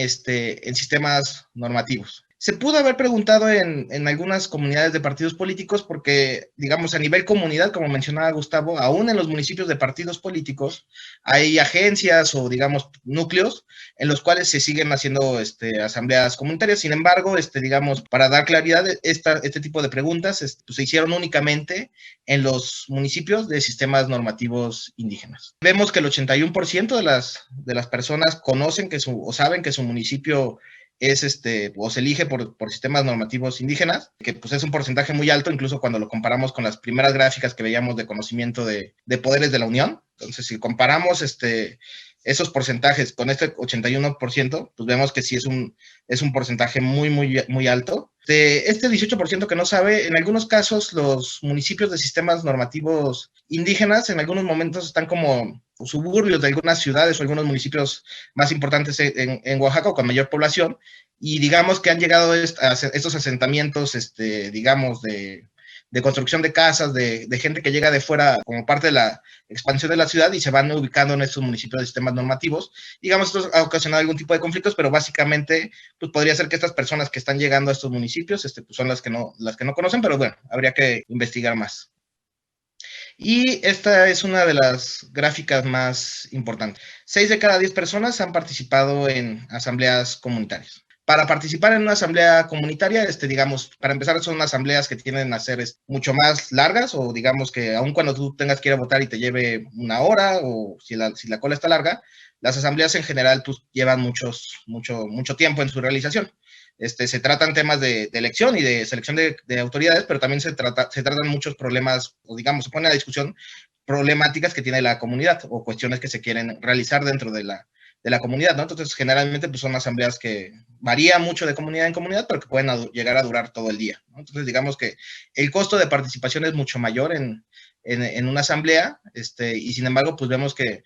sistemas normativos. Se pudo haber preguntado en algunas comunidades de partidos políticos porque, digamos, a nivel comunidad, como mencionaba Gustavo, aún en los municipios de partidos políticos hay agencias o, digamos, núcleos en los cuales se siguen haciendo asambleas comunitarias. Sin embargo, digamos, para dar claridad, este tipo de preguntas pues, se hicieron únicamente en los municipios de sistemas normativos indígenas. Vemos que el 81% de las personas conocen o saben que su municipio es o se elige por sistemas normativos indígenas, que pues es un porcentaje muy alto, incluso cuando lo comparamos con las primeras gráficas que veíamos de conocimiento de poderes de la Unión. Entonces, si comparamos esos porcentajes con este 81%, pues vemos que sí es un porcentaje muy alto. Este 18% que no sabe, en algunos casos los municipios de sistemas normativos indígenas en algunos momentos están como suburbios de algunas ciudades o algunos municipios más importantes en Oaxaca o con mayor población, y digamos que han llegado a estos asentamientos, digamos, de construcción de casas, de gente que llega de fuera como parte de la expansión de la ciudad y se van ubicando en estos municipios de sistemas normativos. Digamos, esto ha ocasionado algún tipo de conflictos, pero básicamente pues podría ser que estas personas que están llegando a estos municipios pues son las que no conocen, pero bueno, habría que investigar más. Y esta es una de las gráficas más importantes. 6 de cada 10 personas han participado en asambleas comunitarias. Para participar en una asamblea comunitaria, digamos, para empezar son asambleas que tienden a ser mucho más largas, o digamos que aun cuando tú tengas que ir a votar y te lleve una hora, o si la cola está larga, las asambleas en general pues, llevan mucho tiempo en su realización. Se tratan temas de elección y de selección de autoridades, pero también se tratan muchos problemas, o digamos, se pone a discusión problemáticas que tiene la comunidad o cuestiones que se quieren realizar dentro de la comunidad, ¿no? Entonces, generalmente pues, son asambleas que varían mucho de comunidad en comunidad, pero que pueden llegar a durar todo el día, ¿no? Entonces, digamos que el costo de participación es mucho mayor en una asamblea, y sin embargo, pues vemos que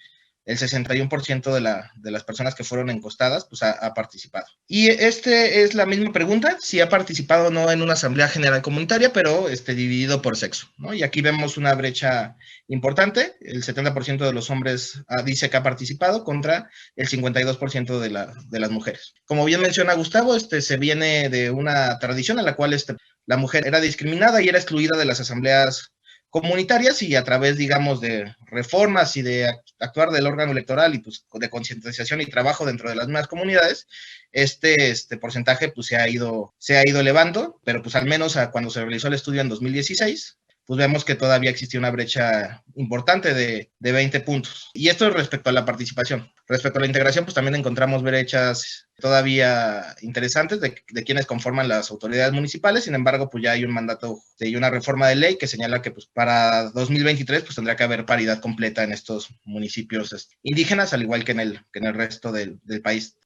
el 61% de las personas que fueron encuestadas, pues ha participado. Y es la misma pregunta, si ha participado o no en una asamblea general comunitaria, pero dividido por sexo, ¿no? Y aquí vemos una brecha importante, el 70% de los hombres dice que ha participado contra el 52% de las mujeres. Como bien menciona Gustavo, se viene de una tradición en la cual la mujer era discriminada y era excluida de las asambleas comunitarias, y a través, digamos, de reformas y de actuar del órgano electoral y pues de concientización y trabajo dentro de las mismas comunidades, este porcentaje pues se ha ido elevando, pero pues al menos cuando se realizó el estudio en 2016, pues vemos que todavía existe una brecha importante de 20 puntos. Y esto es respecto a la participación. Respecto a la integración, pues también encontramos brechas todavía interesantes de quienes conforman las autoridades municipales. Sin embargo, pues ya hay un mandato y una reforma de ley que señala que pues para 2023 pues tendría que haber paridad completa en estos municipios indígenas, al igual que en el resto del país.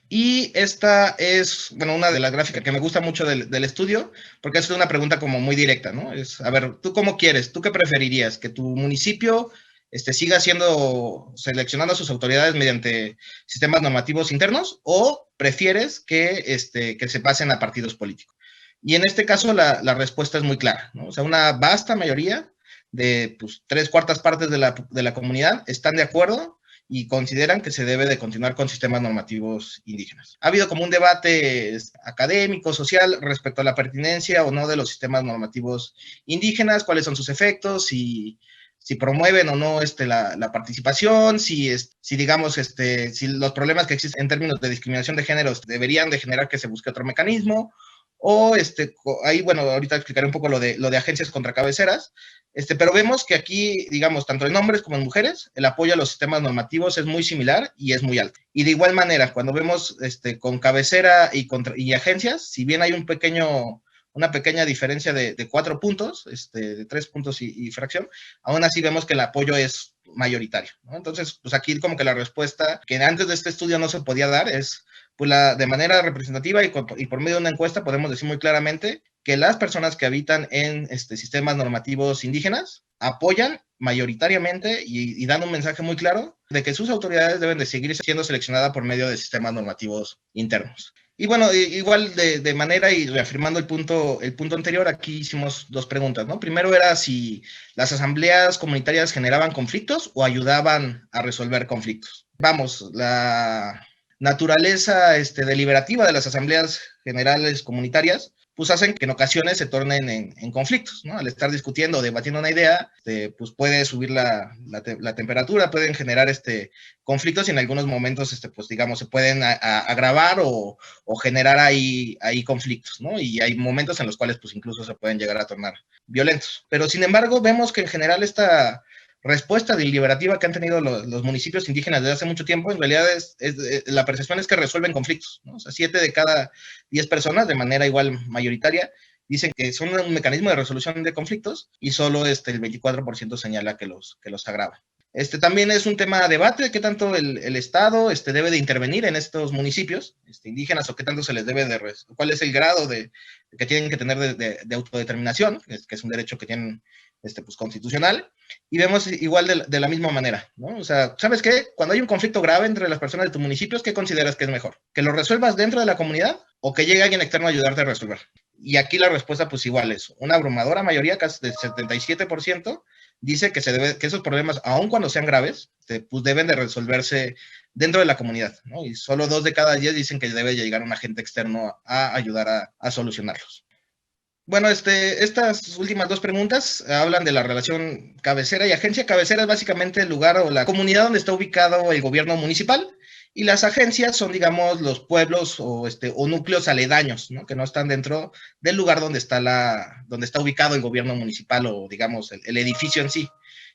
Y esta es, bueno, una de las gráficas que me gusta mucho del estudio, porque es una pregunta como muy directa, ¿no? Es, a ver, ¿tú cómo quieres? ¿Tú qué preferirías? ¿Que tu municipio siga seleccionando a sus autoridades mediante sistemas normativos internos, o prefieres que se pasen a partidos políticos? Y en este caso la respuesta es muy clara, ¿no? O sea, una vasta mayoría de pues, 3/4 partes de la comunidad están de acuerdo y consideran que se debe de continuar con sistemas normativos indígenas. Ha habido como un debate académico, social, respecto a la pertinencia o no de los sistemas normativos indígenas, cuáles son sus efectos, si promueven o no la participación, si digamos, si los problemas que existen en términos de discriminación de géneros deberían de generar que se busque otro mecanismo, o ahí, bueno, ahorita explicaré un poco lo de agencias contra cabeceras, pero vemos que aquí, digamos, tanto en hombres como en mujeres, el apoyo a los sistemas normativos es muy similar y es muy alto. Y de igual manera, cuando vemos con cabecera y agencias, si bien hay un pequeño una pequeña diferencia de 4 puntos, de 3 puntos y fracción, aún así vemos que el apoyo es mayoritario, ¿no? Entonces, pues aquí como que la respuesta que antes de este estudio no se podía dar es, pues de manera representativa y por medio de una encuesta podemos decir muy claramente que las personas que habitan en sistemas normativos indígenas apoyan mayoritariamente y dan un mensaje muy claro de que sus autoridades deben de seguir siendo seleccionadas por medio de sistemas normativos internos. Y bueno, igual de manera y reafirmando el punto anterior, aquí hicimos 2 preguntas, ¿no? Primero era si las asambleas comunitarias generaban conflictos o ayudaban a resolver conflictos. Vamos, la naturaleza deliberativa de las asambleas generales comunitarias pues hacen que en ocasiones se tornen en conflictos, ¿no? Al estar discutiendo o debatiendo una idea, pues puede subir la temperatura, pueden generar conflictos y en algunos momentos, pues digamos, se pueden agravar o generar ahí conflictos, ¿no? Y hay momentos en los cuales pues incluso se pueden llegar a tornar violentos. Pero sin embargo, vemos que en general esta respuesta deliberativa que han tenido los municipios indígenas desde hace mucho tiempo, en realidad la percepción es que resuelven conflictos, ¿no? O sea, 7 de cada 10 personas, de manera igual mayoritaria, dicen que son un mecanismo de resolución de conflictos y solo el 24% señala que los agrava. También es un tema de debate, qué tanto el Estado debe de intervenir en estos municipios indígenas o qué tanto se les debe cuál es el grado que tienen que tener de autodeterminación, que es un derecho que tienen pues constitucional, y vemos igual de la misma manera, ¿no? O sea, ¿sabes qué? Cuando hay un conflicto grave entre las personas de tu municipio, ¿qué consideras que es mejor? ¿Que lo resuelvas dentro de la comunidad o que llegue alguien externo a ayudarte a resolver? Y aquí la respuesta pues igual es, una abrumadora mayoría, casi del 77%, dice que esos problemas, aun cuando sean graves, pues deben de resolverse dentro de la comunidad, ¿no? Y solo 2 de cada 10 dicen que debe llegar un agente externo a ayudar a solucionarlos. Bueno, estas últimas 2 preguntas hablan de la relación cabecera y agencia. Cabecera es básicamente el lugar o la comunidad donde está ubicado el gobierno municipal, y las agencias son, digamos, los pueblos o núcleos aledaños, ¿no? Que no están dentro del lugar donde está ubicado el gobierno municipal o, digamos, el edificio en sí.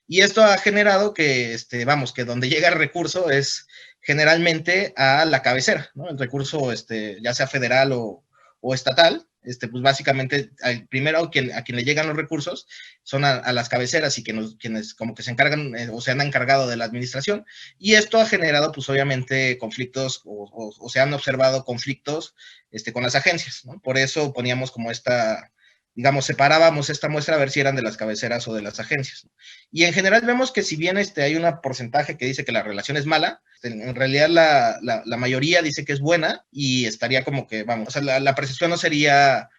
Y esto ha generado que, que donde llega el recurso es generalmente a la cabecera, ¿no? El recurso, ya sea federal o estatal, pues básicamente primero a quien le llegan los recursos son a las cabeceras y quienes como que se encargan o se han encargado de la administración, y esto ha generado pues obviamente conflictos o se han observado conflictos con las agencias, ¿no? Por eso poníamos como digamos, separábamos esta muestra a ver si eran de las cabeceras o de las agencias. Y en general vemos que si bien hay un porcentaje que dice que la relación es mala, en realidad la mayoría dice que es buena y estaría como que, vamos, o sea, la percepción no sería,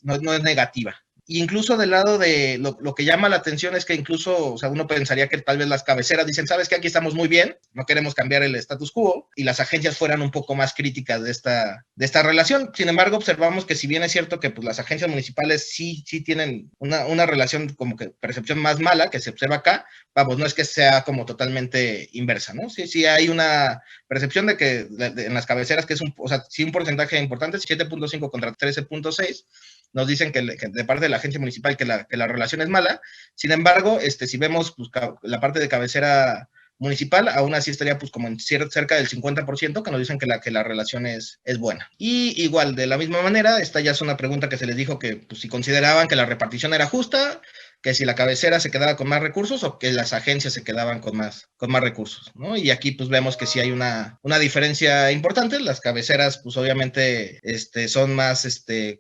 no es negativa. Y incluso del lado de lo que llama la atención es que incluso, o sea, uno pensaría que tal vez las cabeceras dicen, ¿sabes qué? Aquí estamos muy bien, no queremos cambiar el status quo, y las agencias fueran un poco más críticas de esta relación. Sin embargo, observamos que si bien es cierto que pues, las agencias municipales sí tienen una relación como que percepción más mala que se observa acá, vamos, no es que sea como totalmente inversa, ¿no? Sí hay una percepción de que en las cabeceras que es un porcentaje importante, 7.5 contra 13.6, nos dicen que de parte de la agencia municipal que la relación es mala. Sin embargo, si vemos pues, la parte de cabecera municipal, aún así estaría pues como en cerca del 50% que nos dicen que la relación es buena. Y igual, de la misma manera, esta ya es una pregunta que se les dijo que pues, si consideraban que la repartición era justa, que si la cabecera se quedaba con más recursos o que las agencias se quedaban con más recursos, ¿no? Y aquí pues vemos que sí hay una diferencia importante. Las cabeceras pues obviamente son más,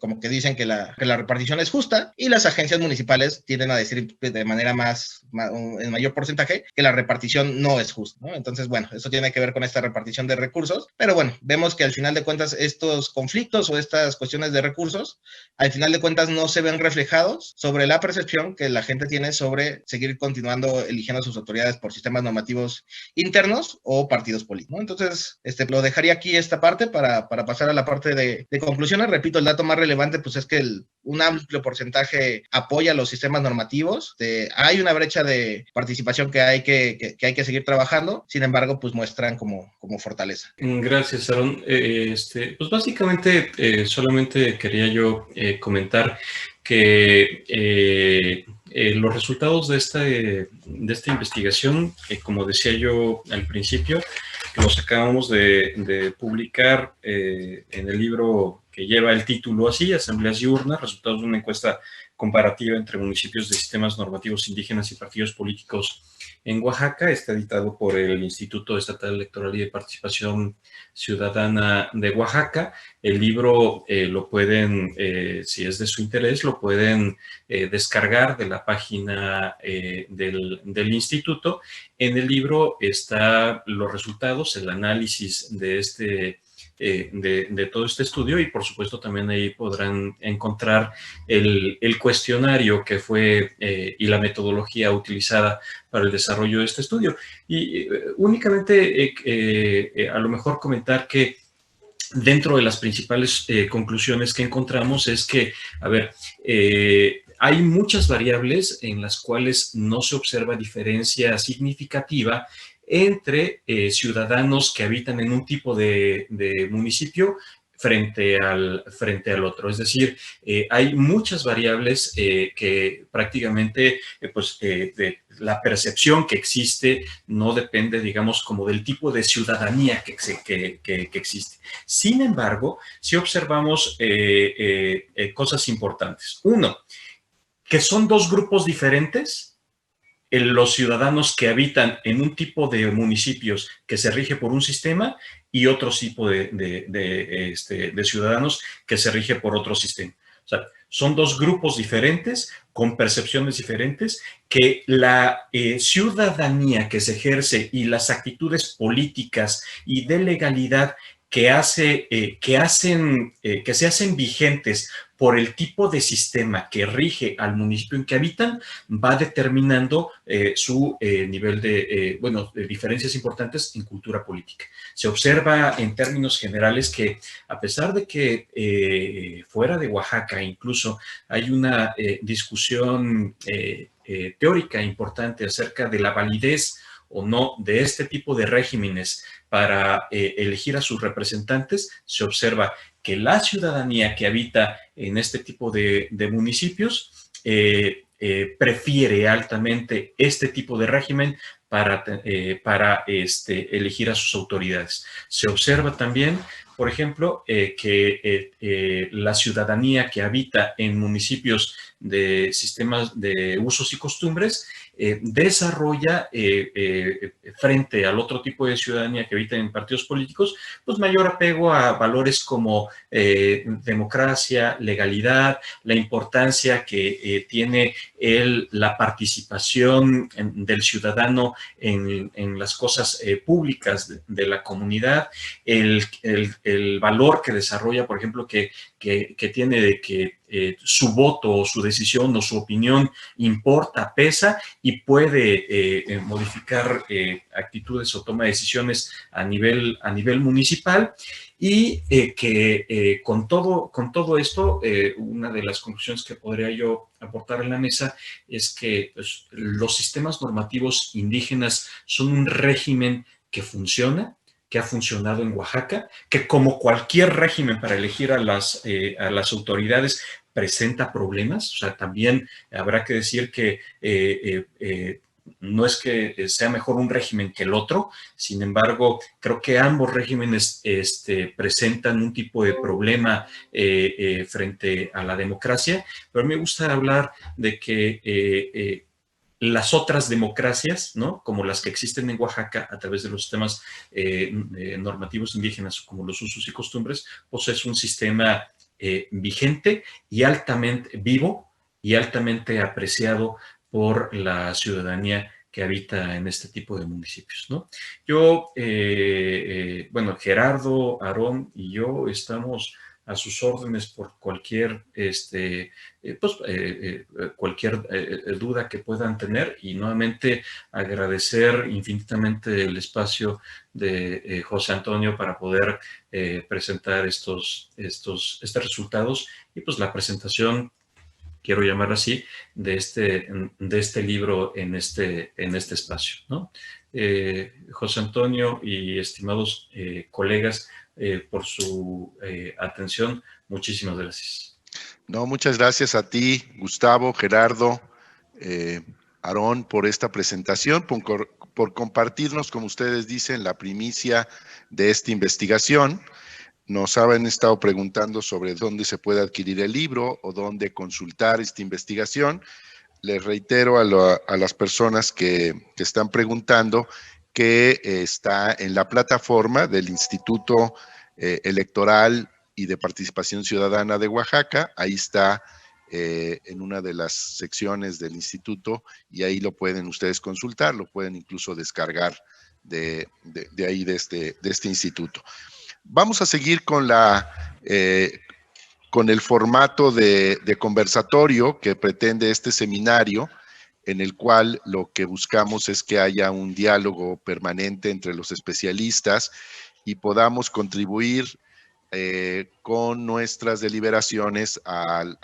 como que dicen que la repartición es justa, y las agencias municipales tienden a decir de manera en mayor porcentaje que la repartición no es justa, ¿no? Entonces, bueno, eso tiene que ver con esta repartición de recursos, pero bueno, vemos que al final de cuentas estos conflictos o estas cuestiones de recursos, al final de cuentas no se ven reflejados sobre la percepción que la gente tiene sobre seguir continuando eligiendo a sus autoridades por sistemas normativos internos o partidos políticos, ¿no? Entonces, lo dejaría aquí esta parte para pasar a la parte de conclusiones. Repito, el dato más relevante pues es que un amplio porcentaje apoya los sistemas normativos. Hay una brecha de participación que hay que seguir trabajando, sin embargo, pues muestran como fortaleza. Gracias, Aaron. Pues básicamente solamente quería yo comentar que los resultados de esta investigación, como decía yo al principio, los acabamos de publicar en el libro que lleva el título así, Asambleas y Urnas, resultados de una encuesta comparativa entre municipios de sistemas normativos indígenas y partidos políticos en Oaxaca. Está editado por el Instituto Estatal Electoral y de Participación Ciudadana de Oaxaca. El libro lo pueden, si es de su interés, lo pueden descargar de la página del instituto. En el libro están los resultados, el análisis de de todo este estudio, y por supuesto también ahí podrán encontrar el cuestionario que fue y la metodología utilizada para el desarrollo de este estudio. Y únicamente a lo mejor comentar que dentro de las principales conclusiones que encontramos es que, a ver, hay muchas variables en las cuales no se observa diferencia significativa entre ciudadanos que habitan en un tipo de municipio frente al otro. Es decir, hay muchas variables que prácticamente, de la percepción que existe no depende, digamos, como del tipo de ciudadanía que existe. Sin embargo, sí observamos cosas importantes. Uno, que son dos grupos diferentes, los ciudadanos que habitan en un tipo de municipios que se rige por un sistema y otro tipo de ciudadanos que se rige por otro sistema. O sea, son dos grupos diferentes, con percepciones diferentes, que la ciudadanía que se ejerce y las actitudes políticas y de legalidad que se hacen vigentes por el tipo de sistema que rige al municipio en que habitan, va determinando su nivel de diferencias importantes en cultura política. Se observa en términos generales que, a pesar de que fuera de Oaxaca incluso hay una discusión teórica importante acerca de la validez o no de este tipo de regímenes para elegir a sus representantes, se observa que la ciudadanía que habita en este tipo de municipios prefiere altamente este tipo de régimen para elegir a sus autoridades. Se observa también, por ejemplo, que la ciudadanía que habita en municipios de sistemas de usos y costumbres desarrolla frente al otro tipo de ciudadanía que habita en partidos políticos, pues mayor apego a valores como democracia, legalidad, la importancia que tiene la participación del ciudadano en las cosas públicas de la comunidad, el valor que desarrolla, por ejemplo, que tiene de que su voto o su decisión o su opinión importa, pesa y puede modificar actitudes o toma de decisiones a nivel municipal. Y que con todo esto, una de las conclusiones que podría yo aportar en la mesa es que pues, los sistemas normativos indígenas son un régimen que funciona, que ha funcionado en Oaxaca, que como cualquier régimen para elegir a las autoridades presenta problemas. O sea, también habrá que decir que no es que sea mejor un régimen que el otro, sin embargo, creo que ambos regímenes presentan un tipo de problema frente a la democracia, pero me gusta hablar de que las otras democracias, ¿no? Como las que existen en Oaxaca a través de los sistemas normativos indígenas, como los usos y costumbres, pues es un sistema vigente y altamente vivo y altamente apreciado por la ciudadanía que habita en este tipo de municipios, ¿no? Yo, Gerardo, Aarón y yo estamos a sus órdenes por cualquier, cualquier duda que puedan tener, y nuevamente agradecer infinitamente el espacio de José Antonio para poder presentar estos resultados y pues la presentación, quiero llamarlo así, de este libro en este espacio, ¿no? José Antonio y estimados colegas, por su atención, muchísimas gracias. No, muchas gracias a ti, Gustavo, Gerardo, Aarón, por esta presentación, por compartirnos, como ustedes dicen, la primicia de esta investigación. nos han estado preguntando sobre dónde se puede adquirir el libro o dónde consultar esta investigación. Les reitero a las personas que están preguntando que está en la plataforma del Instituto Electoral y de Participación Ciudadana de Oaxaca. Ahí está en una de las secciones del instituto y ahí lo pueden ustedes consultar, lo pueden incluso descargar de ahí, de este instituto. Vamos a seguir con con el formato de conversatorio que pretende este seminario, en el cual lo que buscamos es que haya un diálogo permanente entre los especialistas y podamos contribuir con nuestras deliberaciones al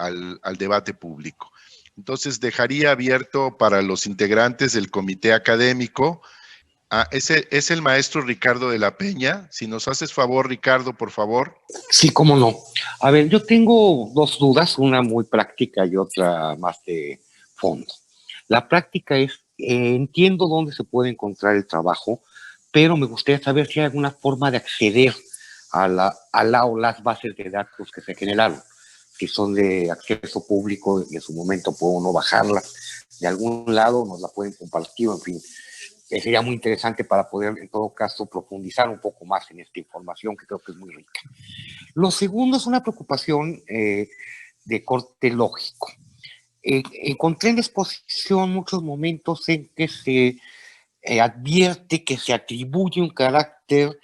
debate público. Entonces, dejaría abierto para los integrantes del comité académico. Ese es el maestro Ricardo de la Peña. Si nos haces favor, Ricardo, por favor. Sí, cómo no. A ver, yo tengo dos dudas, una muy práctica y otra más de fondo. La práctica es, entiendo dónde se puede encontrar el trabajo, pero me gustaría saber si hay alguna forma de acceder a la o las bases de datos que se generaron, que son de acceso público y en su momento puede uno bajarlas de algún lado, nos la pueden compartir, en fin. Sería muy interesante para poder, en todo caso, profundizar un poco más en esta información que creo que es muy rica. Lo segundo es una preocupación de corte lógico. Encontré en la exposición muchos momentos en que se advierte que se atribuye un carácter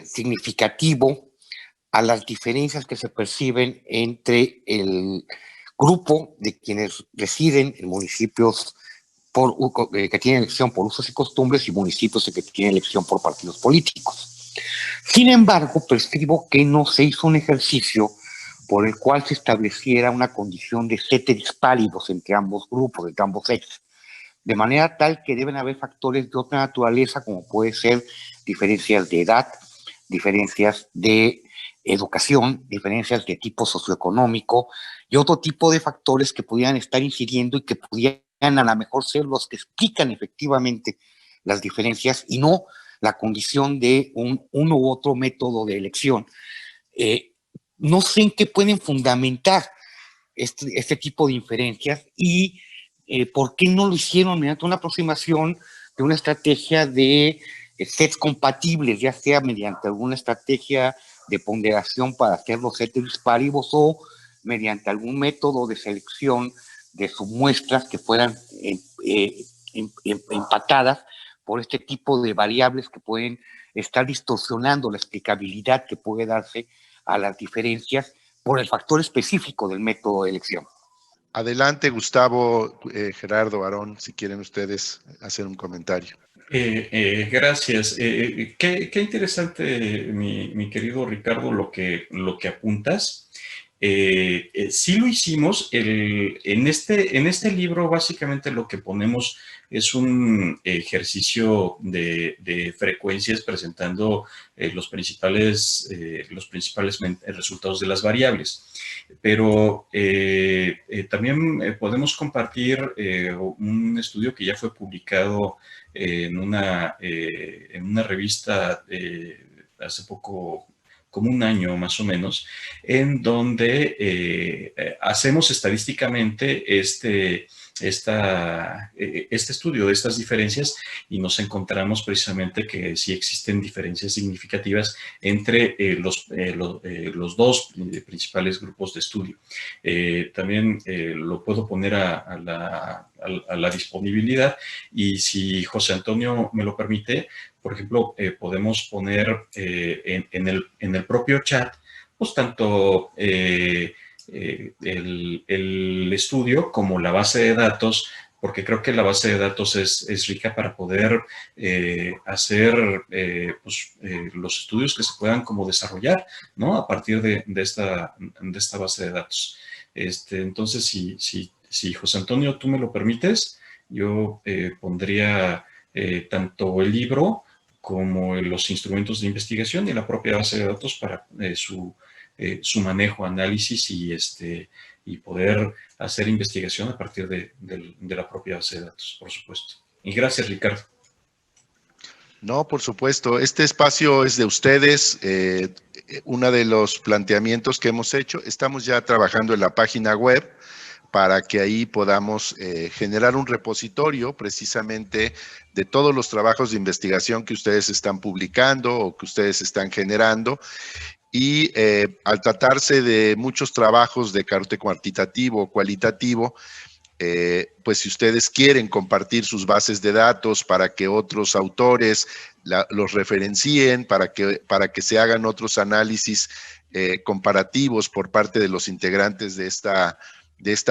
significativo a las diferencias que se perciben entre el grupo de quienes residen en municipios que tienen elección por usos y costumbres y municipios que tienen elección por partidos políticos. Sin embargo, prescribo que no se hizo un ejercicio por el cual se estableciera una condición de ceteris paribus entre ambos grupos, entre ambos sexos, de manera tal que deben haber factores de otra naturaleza, como puede ser diferencias de edad, diferencias de educación, diferencias de tipo socioeconómico y otro tipo de factores que pudieran estar incidiendo y que pudieran a lo mejor ser los que explican efectivamente las diferencias y no la condición de uno u otro método de elección. No sé en qué pueden fundamentar este tipo de inferencias y por qué no lo hicieron mediante una aproximación de una estrategia de sets compatibles, ya sea mediante alguna estrategia de ponderación para hacer los ceteris paribus o mediante algún método de selección de submuestras que fueran empatadas por este tipo de variables que pueden estar distorsionando la explicabilidad que puede darse a las diferencias por el factor específico del método de elección. Adelante, Gustavo, Gerardo, Aarón, si quieren ustedes hacer un comentario. Gracias. Qué interesante, mi querido Ricardo, lo que apuntas. Sí lo hicimos. En este libro básicamente lo que ponemos es un ejercicio de frecuencias presentando los principales resultados de las variables. Pero también podemos compartir un estudio que ya fue publicado en una revista hace poco, como un año más o menos, en donde hacemos estadísticamente este estudio de estas diferencias y nos encontramos precisamente que sí existen diferencias significativas entre los dos principales grupos de estudio. También lo puedo poner a la disponibilidad y si José Antonio me lo permite, por ejemplo, podemos poner en el propio chat, pues tanto el estudio como la base de datos, porque creo que la base de datos es rica para poder hacer los estudios que se puedan como desarrollar, ¿no? A partir de esta base de datos. Entonces, si José Antonio, tú me lo permites, yo pondría tanto el libro como los instrumentos de investigación y la propia base de datos para su manejo, análisis y poder hacer investigación a partir de la propia base de datos, por supuesto. Y gracias, Ricardo. No, por supuesto. Este espacio es de ustedes. Uno de los planteamientos que hemos hecho, estamos ya trabajando en la página web para que ahí podamos generar un repositorio precisamente de todos los trabajos de investigación que ustedes están publicando o que ustedes están generando. Y al tratarse de muchos trabajos de carácter cuantitativo o cualitativo, pues si ustedes quieren compartir sus bases de datos para que otros autores los referencien, para que se hagan otros análisis comparativos por parte de los integrantes de esta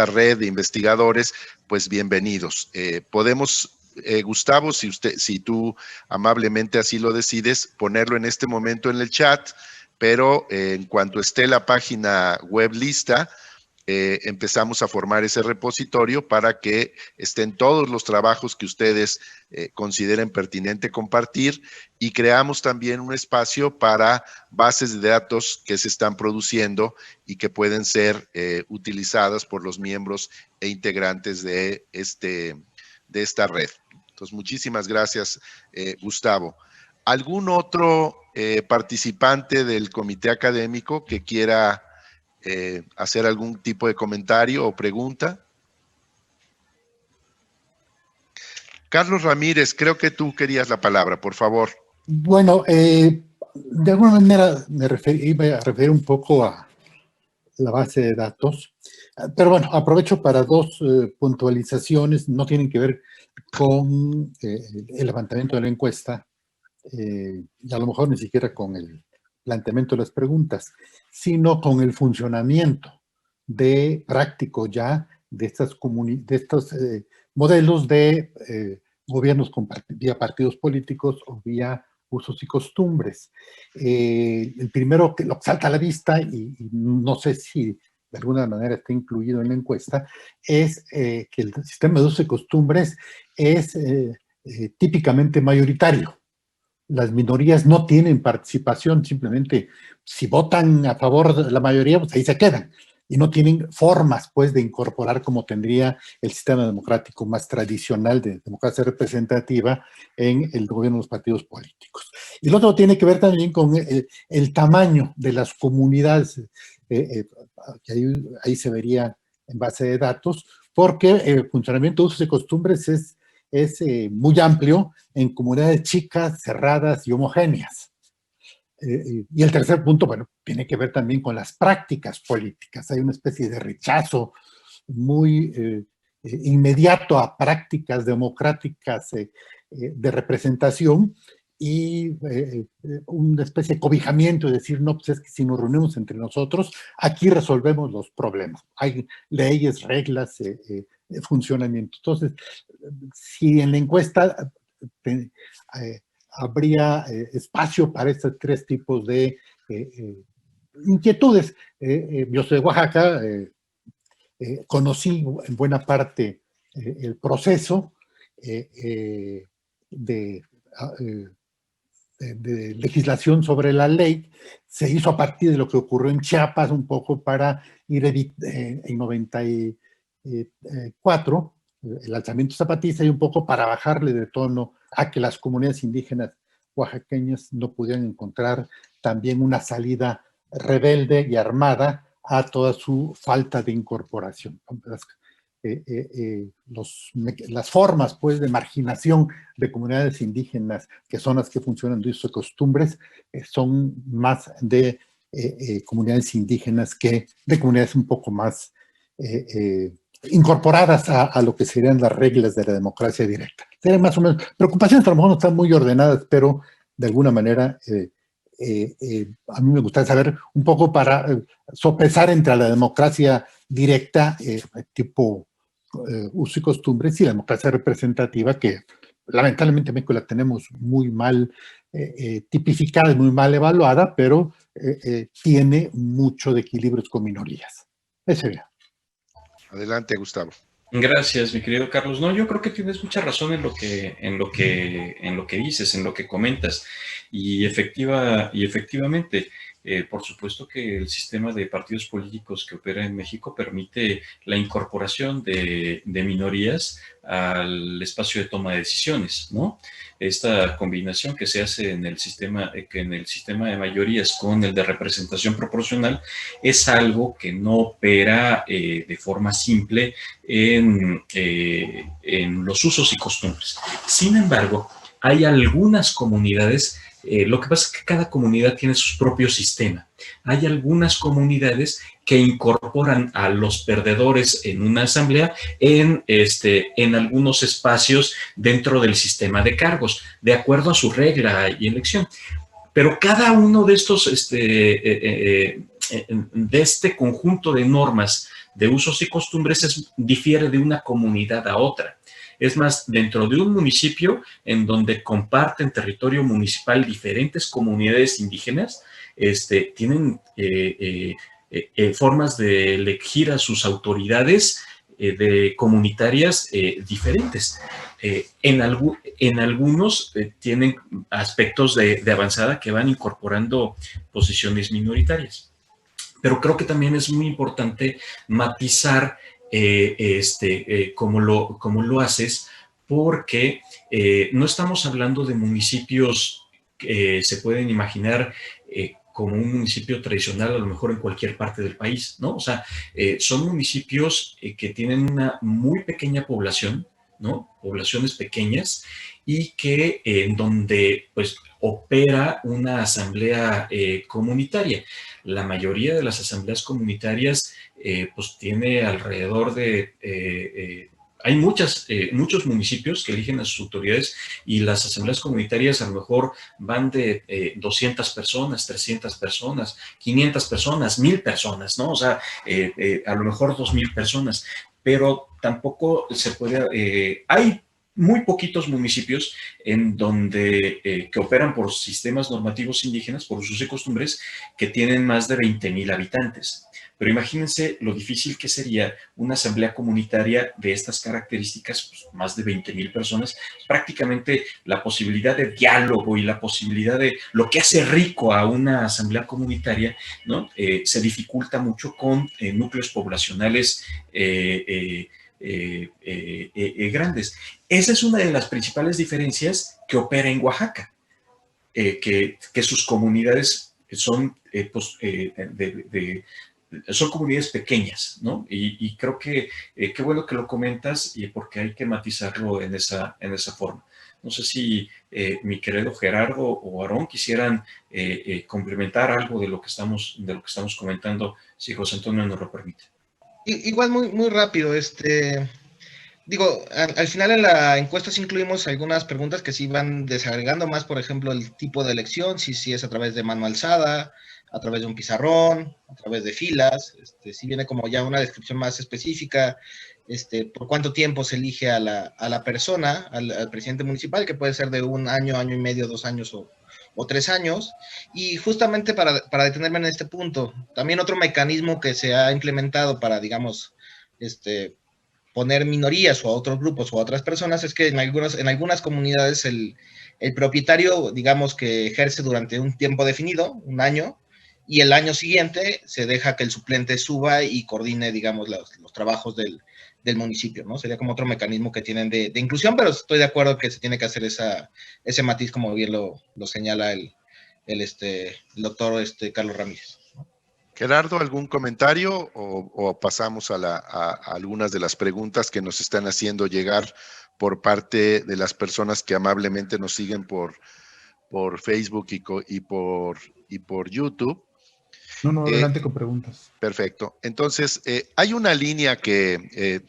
red de investigadores, pues bienvenidos. Podemos, Gustavo, si tú amablemente así lo decides, ponerlo en este momento en el chat, pero en cuanto esté la página web lista, empezamos a formar ese repositorio para que estén todos los trabajos que ustedes consideren pertinente compartir, y creamos también un espacio para bases de datos que se están produciendo y que pueden ser utilizadas por los miembros e integrantes de esta red. Entonces, muchísimas gracias, Gustavo. ¿Algún otro participante del comité académico que quiera hacer algún tipo de comentario o pregunta? Carlos Ramírez, creo que tú querías la palabra, por favor. Bueno, de alguna manera iba a referir un poco a la base de datos, pero bueno, aprovecho para dos puntualizaciones, no tienen que ver con el levantamiento de la encuesta, y a lo mejor ni siquiera con el planteamiento de las preguntas, sino con el funcionamiento práctico ya de estos modelos de gobiernos vía partidos políticos o vía usos y costumbres. El primero que lo salta a la vista, y no sé si de alguna manera está incluido en la encuesta, es que el sistema de usos y costumbres es típicamente mayoritario. Las minorías no tienen participación, simplemente si votan a favor de la mayoría, pues ahí se quedan. Y no tienen formas, pues, de incorporar como tendría el sistema democrático más tradicional de democracia representativa en el gobierno de los partidos políticos. Y lo otro tiene que ver también con el tamaño de las comunidades, que ahí se vería en base de datos, porque el funcionamiento de usos y costumbres es muy amplio en comunidades chicas, cerradas y homogéneas. Y el tercer punto, bueno, tiene que ver también con las prácticas políticas. Hay una especie de rechazo muy inmediato a prácticas democráticas de representación, y una especie de cobijamiento, de decir, no, pues es que si nos reunimos entre nosotros, aquí resolvemos los problemas. Hay leyes, reglas, funcionamiento. Entonces, si en la encuesta habría espacio para estos tres tipos de inquietudes. Yo soy de Oaxaca, conocí en buena parte el proceso de legislación sobre la ley. Se hizo a partir de lo que ocurrió en Chiapas, un poco para ir en 94, el alzamiento zapatista, y un poco para bajarle de tono a que las comunidades indígenas oaxaqueñas no pudieran encontrar también una salida rebelde y armada a toda su falta de incorporación. Las formas, pues, de marginación de comunidades indígenas, que son las que funcionan de usos y costumbres, son más de comunidades indígenas que de comunidades un poco más incorporadas a lo que serían las reglas de la democracia directa. Serían más o menos preocupaciones, a lo mejor no están muy ordenadas, pero de alguna manera a mí me gustaría saber un poco para sopesar entre la democracia directa, tipo uso y costumbres, y la democracia representativa, que lamentablemente en México la tenemos muy mal tipificada y muy mal evaluada, pero tiene mucho de equilibrios con minorías. Ese sería. Adelante, Gustavo. Gracias, mi querido Carlos. No, yo creo que tienes mucha razón en lo que dices, en lo que comentas. Y efectivamente, Por supuesto que el sistema de partidos políticos que opera en México permite la incorporación de minorías al espacio de toma de decisiones, ¿no? Esta combinación que se hace en el sistema de mayorías con el de representación proporcional es algo que no opera de forma simple en los usos y costumbres. Sin embargo, hay algunas comunidades, lo que pasa es que cada comunidad tiene su propio sistema. Hay algunas comunidades que incorporan a los perdedores en una asamblea en algunos espacios dentro del sistema de cargos, de acuerdo a su regla y elección. Pero cada uno de estos, de este conjunto de normas de usos y costumbres difiere de una comunidad a otra. Es más, dentro de un municipio en donde comparten territorio municipal diferentes comunidades indígenas, tienen formas de elegir a sus autoridades comunitarias diferentes. En algunos tienen aspectos de avanzada que van incorporando posiciones minoritarias. Pero creo que también es muy importante matizar como lo haces, porque no estamos hablando de municipios que se pueden imaginar como un municipio tradicional, a lo mejor en cualquier parte del país, ¿no? O sea, son municipios que tienen una muy pequeña población, ¿no? Poblaciones pequeñas, y que en donde pues opera una asamblea comunitaria. La mayoría de las asambleas comunitarias pues tiene alrededor de... hay muchos municipios que eligen a sus autoridades, y las asambleas comunitarias a lo mejor van de 200 personas, 300 personas, 500 personas, 1000 personas, ¿no? O sea, a lo mejor 2000 personas, pero tampoco se puede... hay muy poquitos municipios en donde que operan por sistemas normativos indígenas, por usos y costumbres, que tienen más de 20,000 habitantes. Pero imagínense lo difícil que sería una asamblea comunitaria de estas características, pues, más de 20,000 personas, prácticamente la posibilidad de diálogo y la posibilidad de lo que hace rico a una asamblea comunitaria, ¿no? Se dificulta mucho con núcleos poblacionales grandes. Esa es una de las principales diferencias que opera en Oaxaca, que sus comunidades son son comunidades pequeñas, ¿no? Y creo que qué bueno que lo comentas, y porque hay que matizarlo en esa forma. No sé si mi querido Gerardo o Aarón quisieran complementar algo de lo que estamos comentando, si José Antonio nos lo permite. Igual muy rápido, digo, al final en la encuesta sí incluimos algunas preguntas que sí van desagregando más, por ejemplo, el tipo de elección, si es a través de mano alzada, a través de un pizarrón, a través de filas, sí viene como ya una descripción más específica, por cuánto tiempo se elige a la persona, al presidente municipal, que puede ser de 1 año, año y medio, 2 años o 3 años, y justamente para detenerme en este punto, también otro mecanismo que se ha implementado para, digamos, poner minorías o a otros grupos o a otras personas, es que en algunas comunidades el propietario, digamos que ejerce durante un tiempo definido, 1 año, y el año siguiente se deja que el suplente suba y coordine, digamos, los trabajos del municipio, ¿no? Sería como otro mecanismo que tienen de inclusión, pero estoy de acuerdo que se tiene que hacer ese matiz, como bien lo señala el doctor Carlos Ramírez, ¿no? Gerardo, ¿algún comentario o pasamos a algunas de las preguntas que nos están haciendo llegar por parte de las personas que amablemente nos siguen por Facebook y por YouTube? No, adelante con preguntas. Perfecto. Entonces, hay una línea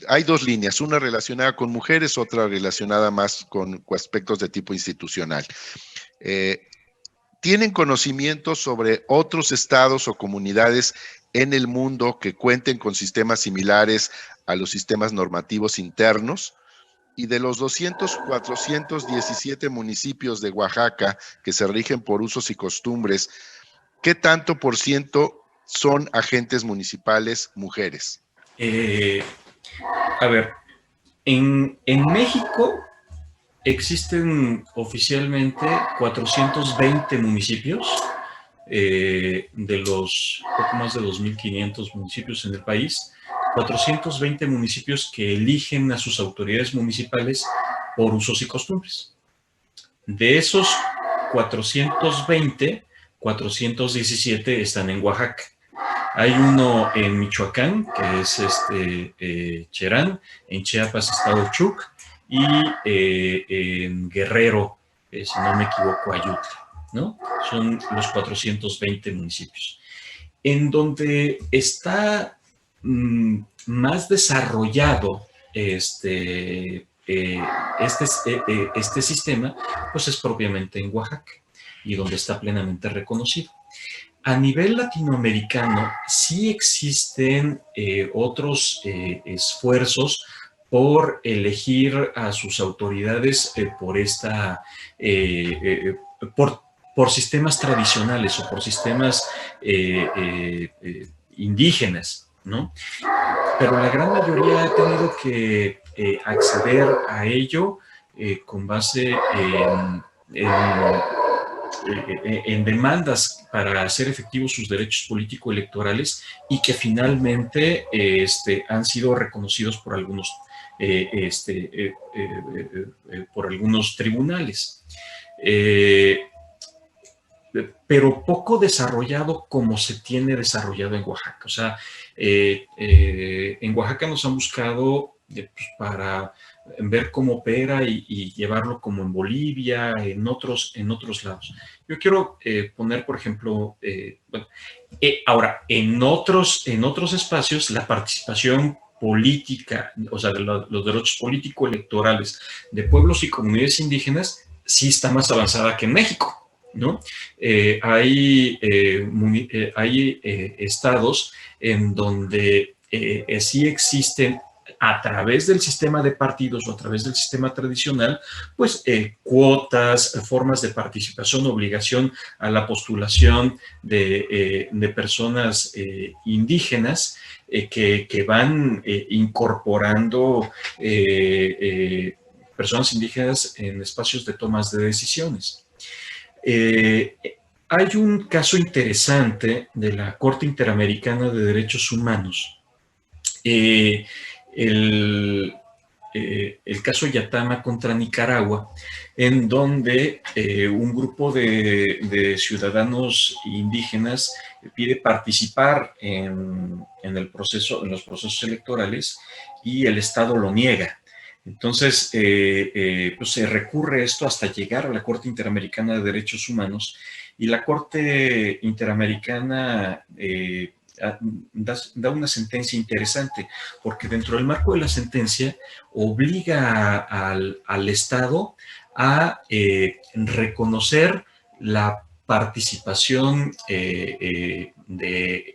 hay 2 líneas, una relacionada con mujeres, otra relacionada más con aspectos de tipo institucional. ¿Tienen conocimiento sobre otros estados o comunidades en el mundo que cuenten con sistemas similares a los sistemas normativos internos? Y de los 417 municipios de Oaxaca que se rigen por usos y costumbres, ¿qué tanto por ciento son agentes municipales mujeres? A ver, en México existen oficialmente 420 municipios de los poco más de 2.500 municipios en el país, 420 municipios que eligen a sus autoridades municipales por usos y costumbres. De esos 420, 417 están en Oaxaca. Hay uno en Michoacán, que es Cherán, en Chiapas está Ochuc, y en Guerrero, si no me equivoco, Ayutla, ¿no? Son los 420 municipios. En donde está más desarrollado este sistema, pues es propiamente en Oaxaca, y donde está plenamente reconocido. A nivel latinoamericano sí existen otros esfuerzos por elegir a sus autoridades por sistemas tradicionales o por sistemas indígenas, ¿no? Pero la gran mayoría ha tenido que acceder a ello con base en demandas para hacer efectivos sus derechos político-electorales, y que finalmente han sido reconocidos por algunos tribunales. Pero poco desarrollado como se tiene desarrollado en Oaxaca. O sea, en Oaxaca nos han buscado para ver cómo opera y llevarlo como en Bolivia, en otros lados. Yo quiero poner, por ejemplo, ahora, en otros espacios, la participación política, o sea, de los derechos político-electorales de pueblos y comunidades indígenas, sí está más avanzada que en México, ¿no? Hay estados en donde sí existen, a través del sistema de partidos o a través del sistema tradicional, pues cuotas, formas de participación, obligación a la postulación de personas indígenas que van incorporando personas indígenas en espacios de tomas de decisiones. Hay un caso interesante de la Corte Interamericana de Derechos Humanos, el caso Yatama contra Nicaragua, en donde un grupo de ciudadanos indígenas pide participar en los procesos electorales, y el Estado lo niega. Entonces, pues se recurre esto hasta llegar a la Corte Interamericana de Derechos Humanos, y la Corte Interamericana da una sentencia interesante, porque dentro del marco de la sentencia obliga al Estado a reconocer la participación de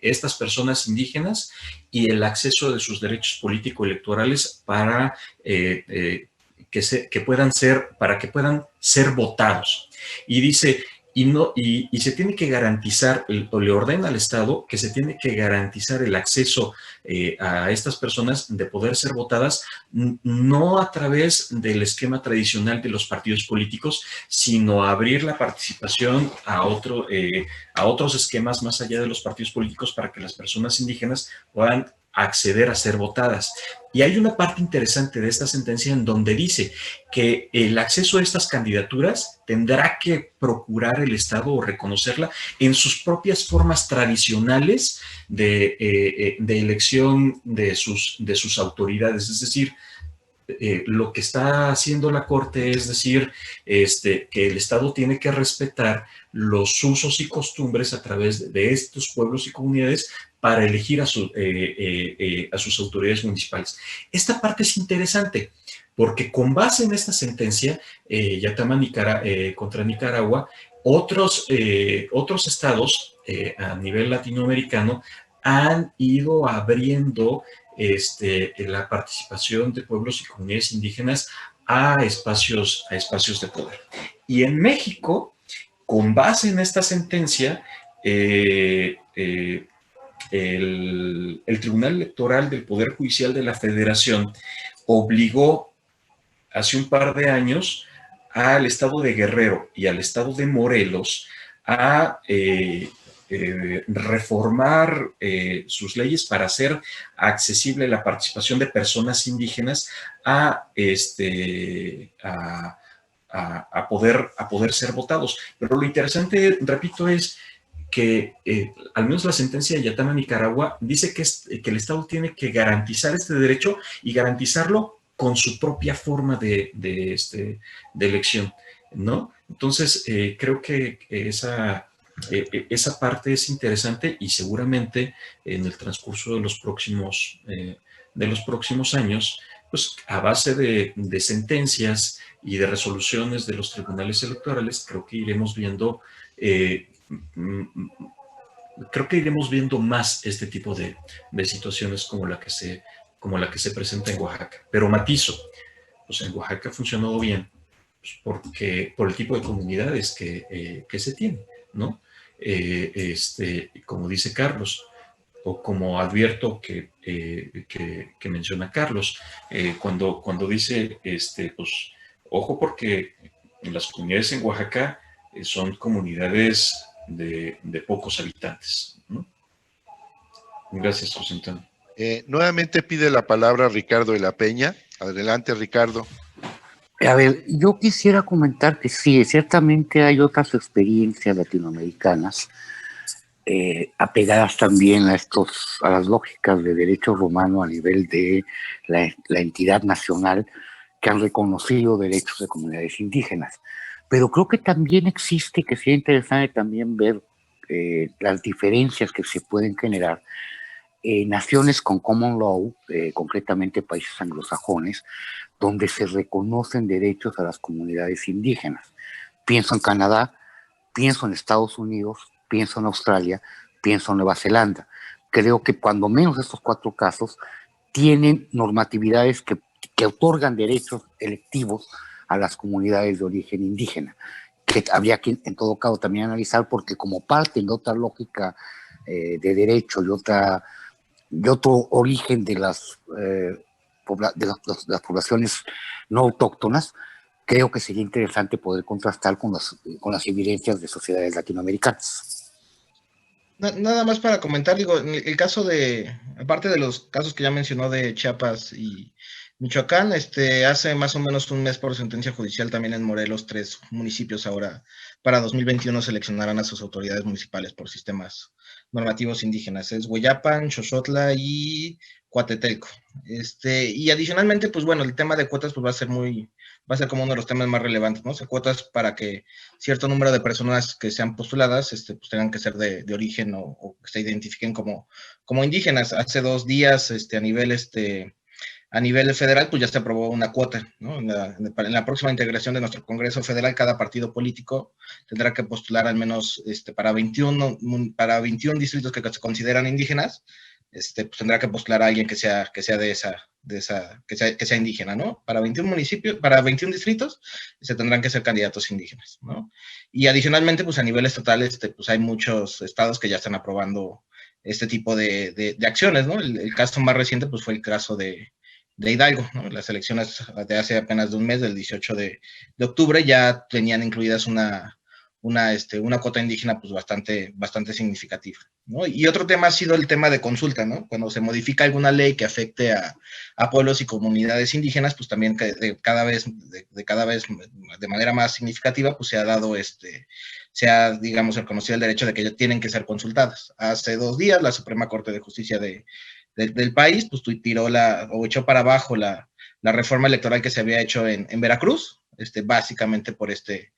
estas personas indígenas y el acceso de sus derechos político-electorales para que puedan ser votados. Y dice, y se tiene que garantizar, o le ordena al Estado que se tiene que garantizar el acceso a estas personas de poder ser votadas, no a través del esquema tradicional de los partidos políticos, sino abrir la participación a otros esquemas más allá de los partidos políticos, para que las personas indígenas puedan acceder a ser votadas. Y hay una parte interesante de esta sentencia en donde dice que el acceso a estas candidaturas tendrá que procurar el Estado o reconocerla en sus propias formas tradicionales de elección de sus autoridades. Es decir, lo que está haciendo la Corte es decir que el Estado tiene que respetar los usos y costumbres a través de estos pueblos y comunidades para elegir a sus autoridades municipales. Esta parte es interesante, porque con base en esta sentencia, Yatama contra Nicaragua, otros estados a nivel latinoamericano han ido abriendo la participación de pueblos y comunidades indígenas a espacios de poder. Y en México, con base en esta sentencia, el Tribunal Electoral del Poder Judicial de la Federación obligó hace un par de años al estado de Guerrero y al estado de Morelos a reformar sus leyes para hacer accesible la participación de personas indígenas a poder ser votados. Pero lo interesante, repito, es que al menos la sentencia de Yatama, Nicaragua, dice que el Estado tiene que garantizar este derecho y garantizarlo con su propia forma de elección, ¿no? Entonces, creo que esa parte es interesante y seguramente en el transcurso de los próximos años, pues a base de sentencias y de resoluciones de los tribunales electorales, creo que iremos viendo más este tipo de situaciones como la que se presenta en Oaxaca. Pero matizo, pues en Oaxaca ha funcionado bien, pues por el tipo de comunidades que se tiene, ¿no? Como dice Carlos, o como advierto que menciona Carlos, cuando dice, pues, ojo, porque las comunidades en Oaxaca son comunidades de pocos habitantes, ¿no? Gracias, José Antonio. Nuevamente pide la palabra Ricardo de la Peña. Adelante, Ricardo. A ver, yo quisiera comentar que sí, ciertamente hay otras experiencias latinoamericanas apegadas también a las lógicas de derecho romano a nivel de la entidad nacional que han reconocido derechos de comunidades indígenas. Pero creo que también existe, que sería interesante también ver las diferencias que se pueden generar naciones con common law, concretamente países anglosajones, donde se reconocen derechos a las comunidades indígenas. Pienso en Canadá, pienso en Estados Unidos, pienso en Australia, pienso en Nueva Zelanda. Creo que cuando menos estos 4 casos tienen normatividades que otorgan derechos electivos a las comunidades de origen indígena, que habría que en todo caso también analizar, porque como parte de otra lógica de derecho y otro origen de las poblaciones no autóctonas, creo que sería interesante poder contrastar con las evidencias de sociedades latinoamericanas. Nada más para comentar, digo, en el caso aparte de los casos que ya mencionó de Chiapas y Michoacán, hace más o menos un mes por sentencia judicial también en Morelos, 3 municipios ahora para 2021 seleccionarán a sus autoridades municipales por sistemas normativos indígenas. Es Hueyapan, Xochotla y Coatetelco. Y adicionalmente, pues bueno, el tema de cuotas pues va a ser como uno de los temas más relevantes, ¿no? O sea, cuotas para que cierto número de personas que sean postuladas, pues tengan que ser de origen o que se identifiquen como indígenas. Hace 2 días, a nivel federal, pues ya se aprobó una cuota, ¿no? En la próxima integración de nuestro Congreso Federal, cada partido político tendrá que postular al menos para 21 distritos que se consideran indígenas, pues tendrá que postular a alguien que sea indígena, ¿no? Para 21 municipios, para 21 distritos, se tendrán que ser candidatos indígenas, ¿no? Y adicionalmente, pues a nivel estatal, pues hay muchos estados que ya están aprobando este tipo de acciones, ¿no? El caso más reciente, pues fue el caso de Hidalgo, ¿no? Las elecciones de hace apenas de un mes, del 18 de octubre, ya tenían incluidas una cuota indígena pues bastante significativa, ¿no? Y otro tema ha sido el tema de consulta, ¿no? Cuando se modifica alguna ley que afecte a pueblos y comunidades indígenas, pues también cada vez de manera más significativa, pues se ha, digamos, reconocido el derecho de que ya tienen que ser consultadas. Hace 2 días, la Suprema Corte de Justicia del país, pues echó para abajo la reforma electoral que se había hecho en Veracruz, básicamente por este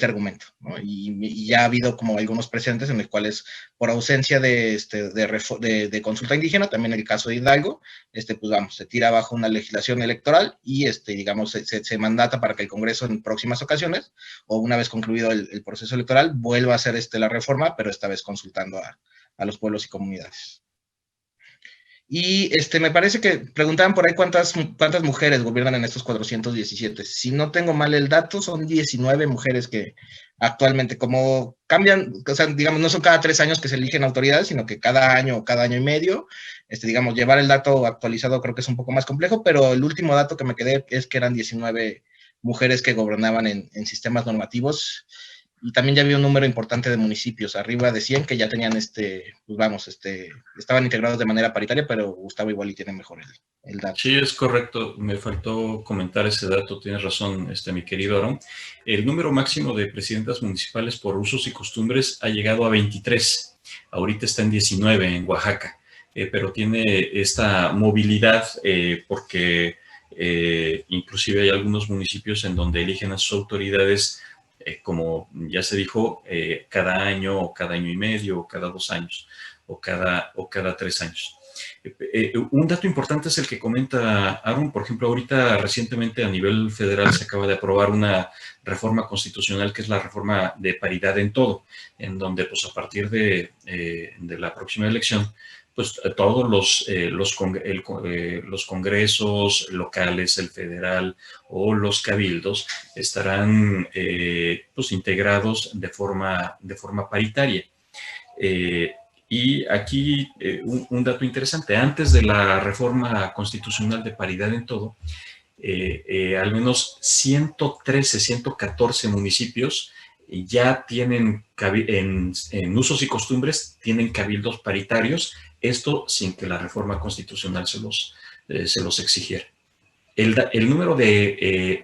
argumento, ¿no? Y ya ha habido como algunos precedentes en los cuales, por ausencia de consulta indígena, también en el caso de Hidalgo, pues vamos, se tira abajo una legislación electoral y, digamos, se mandata para que el Congreso en próximas ocasiones, o una vez concluido el proceso electoral, vuelva a hacer la reforma, pero esta vez consultando a los pueblos y comunidades. Y me parece que preguntaban por ahí cuántas mujeres gobiernan en estos 417. Si no tengo mal el dato, son 19 mujeres que actualmente, como cambian, o sea, digamos, no son cada 3 años que se eligen autoridades, sino que cada año o cada año y medio, digamos, llevar el dato actualizado creo que es un poco más complejo, pero el último dato que me quedé es que eran 19 mujeres que gobernaban en sistemas normativos. y también ya había un número importante de municipios, arriba de 100 que ya tenían estaban integrados de manera paritaria, pero Gustavo igual y tiene mejor el dato. Sí, es correcto. Me faltó comentar ese dato. Tienes razón, mi querido Aarón. El número máximo de presidentas municipales por usos y costumbres ha llegado a 23. Ahorita está en 19 en Oaxaca, pero tiene esta movilidad porque inclusive hay algunos municipios en donde eligen a sus autoridades, como ya se dijo, cada año o cada año y medio o cada 2 años o cada 3 años. Un dato importante es el que comenta Aaron. Por ejemplo, ahorita recientemente a nivel federal se acaba de aprobar una reforma constitucional que es la reforma de paridad en todo, en donde pues a partir de la próxima elección, pues todos los congresos locales, el federal o los cabildos estarán pues integrados de forma paritaria. Y aquí un dato interesante, antes de la reforma constitucional de paridad en todo, al menos 113, 114 municipios ya tienen en usos y costumbres, tienen cabildos paritarios, esto sin que la reforma constitucional se los exigiera. El número de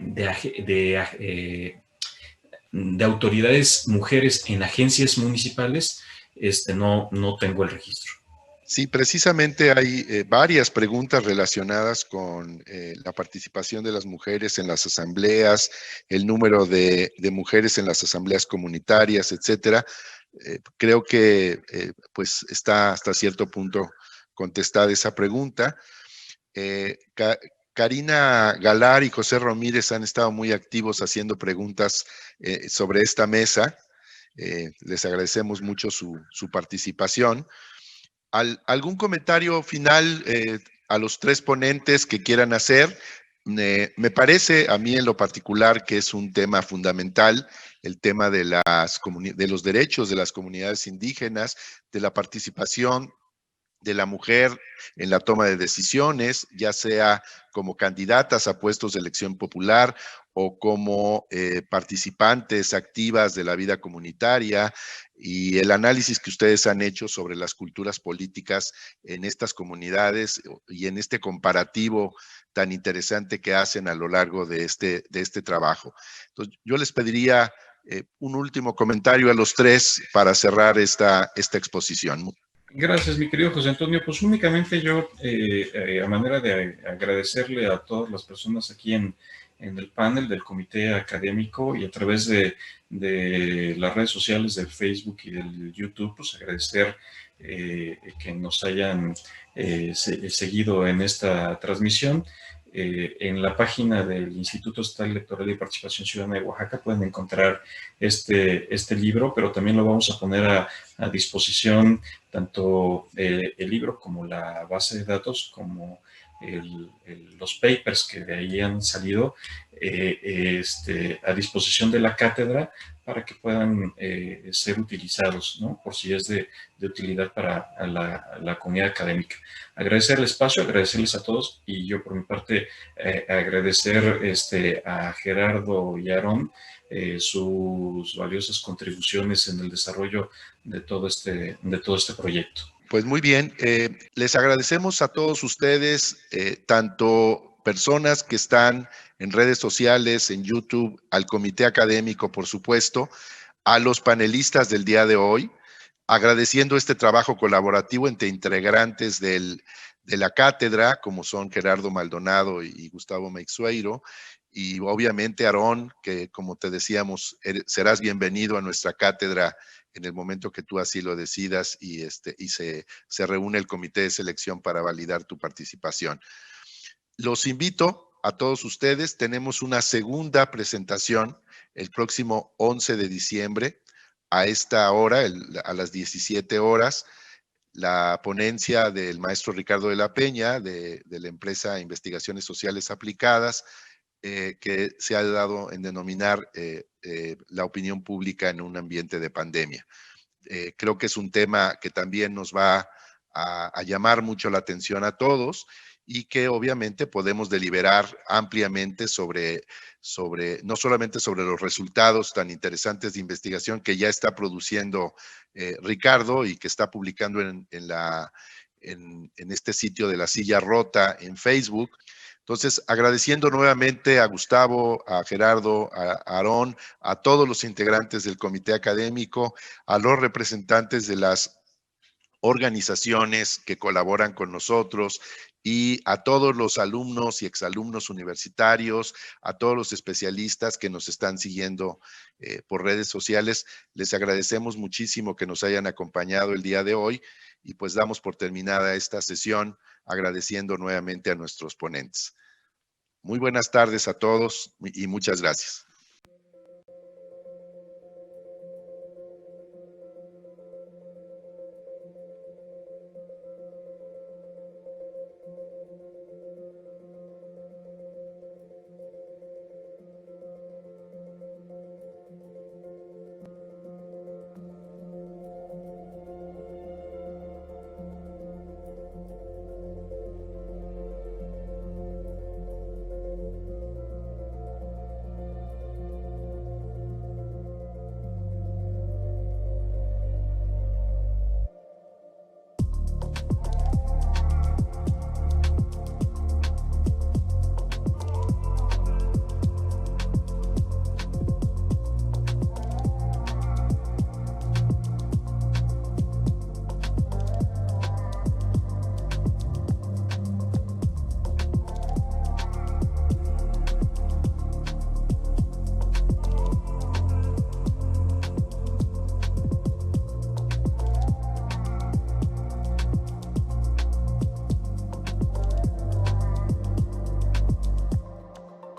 autoridades mujeres en agencias municipales, no tengo el registro. Sí, precisamente hay varias preguntas relacionadas con la participación de las mujeres en las asambleas, el número de mujeres en las asambleas comunitarias, etcétera. Creo que pues está hasta cierto punto contestada esa pregunta. Karina Galar y José Ramírez han estado muy activos haciendo preguntas sobre esta mesa. Les agradecemos mucho su participación. ¿Algún comentario final a los 3 ponentes que quieran hacer? Me parece a mí en lo particular que es un tema fundamental, el tema de los derechos de las comunidades indígenas, de la participación de la mujer en la toma de decisiones, ya sea como candidatas a puestos de elección popular o como participantes activas de la vida comunitaria, y el análisis que ustedes han hecho sobre las culturas políticas en estas comunidades y en este comparativo tan interesante que hacen a lo largo de este trabajo. Entonces, yo les pediría un último comentario a los 3 para cerrar esta exposición. Gracias, mi querido José Antonio. Pues únicamente yo, a manera de agradecerle a todas las personas aquí en el panel del comité académico y a través de las redes sociales del Facebook y del YouTube, pues agradecer que nos hayan seguido en esta transmisión. En la página del Instituto Estatal Electoral y Participación Ciudadana de Oaxaca pueden encontrar este libro, pero también lo vamos a poner a disposición, tanto el libro como la base de datos, como los papers que de ahí han salido, a disposición de la cátedra para que puedan ser utilizados, ¿no? Por si es de utilidad para la comunidad académica. Agradecer el espacio, agradecerles a todos, y yo por mi parte agradecer a Gerardo y Aarón sus valiosas contribuciones en el desarrollo de todo este proyecto. Pues muy bien, les agradecemos a todos ustedes, tanto personas que están en redes sociales, en YouTube, al comité académico, por supuesto, a los panelistas del día de hoy, agradeciendo este trabajo colaborativo entre integrantes de la cátedra, como son Gerardo Maldonado y Gustavo Meixueiro, y obviamente Aarón, que como te decíamos, serás bienvenido a nuestra cátedra en el momento que tú así lo decidas, y se reúne el comité de selección para validar tu participación. Los invito a todos ustedes, tenemos una segunda presentación el próximo 11 de diciembre a esta hora, a las 17 horas, la ponencia del maestro Ricardo de la Peña de la empresa Investigaciones Sociales Aplicadas, que se ha dado en denominar la opinión pública en un ambiente de pandemia. Creo que es un tema que también nos va a llamar mucho la atención a todos, y que obviamente podemos deliberar ampliamente no solamente sobre los resultados tan interesantes de investigación que ya está produciendo Ricardo y que está publicando en este sitio de La Silla Rota en Facebook. Entonces, agradeciendo nuevamente a Gustavo, a Gerardo, a Aarón, a todos los integrantes del comité académico, a los representantes de las organizaciones que colaboran con nosotros y a todos los alumnos y exalumnos universitarios, a todos los especialistas que nos están siguiendo por redes sociales. Les agradecemos muchísimo que nos hayan acompañado el día de hoy y pues damos por terminada esta sesión agradeciendo nuevamente a nuestros ponentes. Muy buenas tardes a todos y muchas gracias.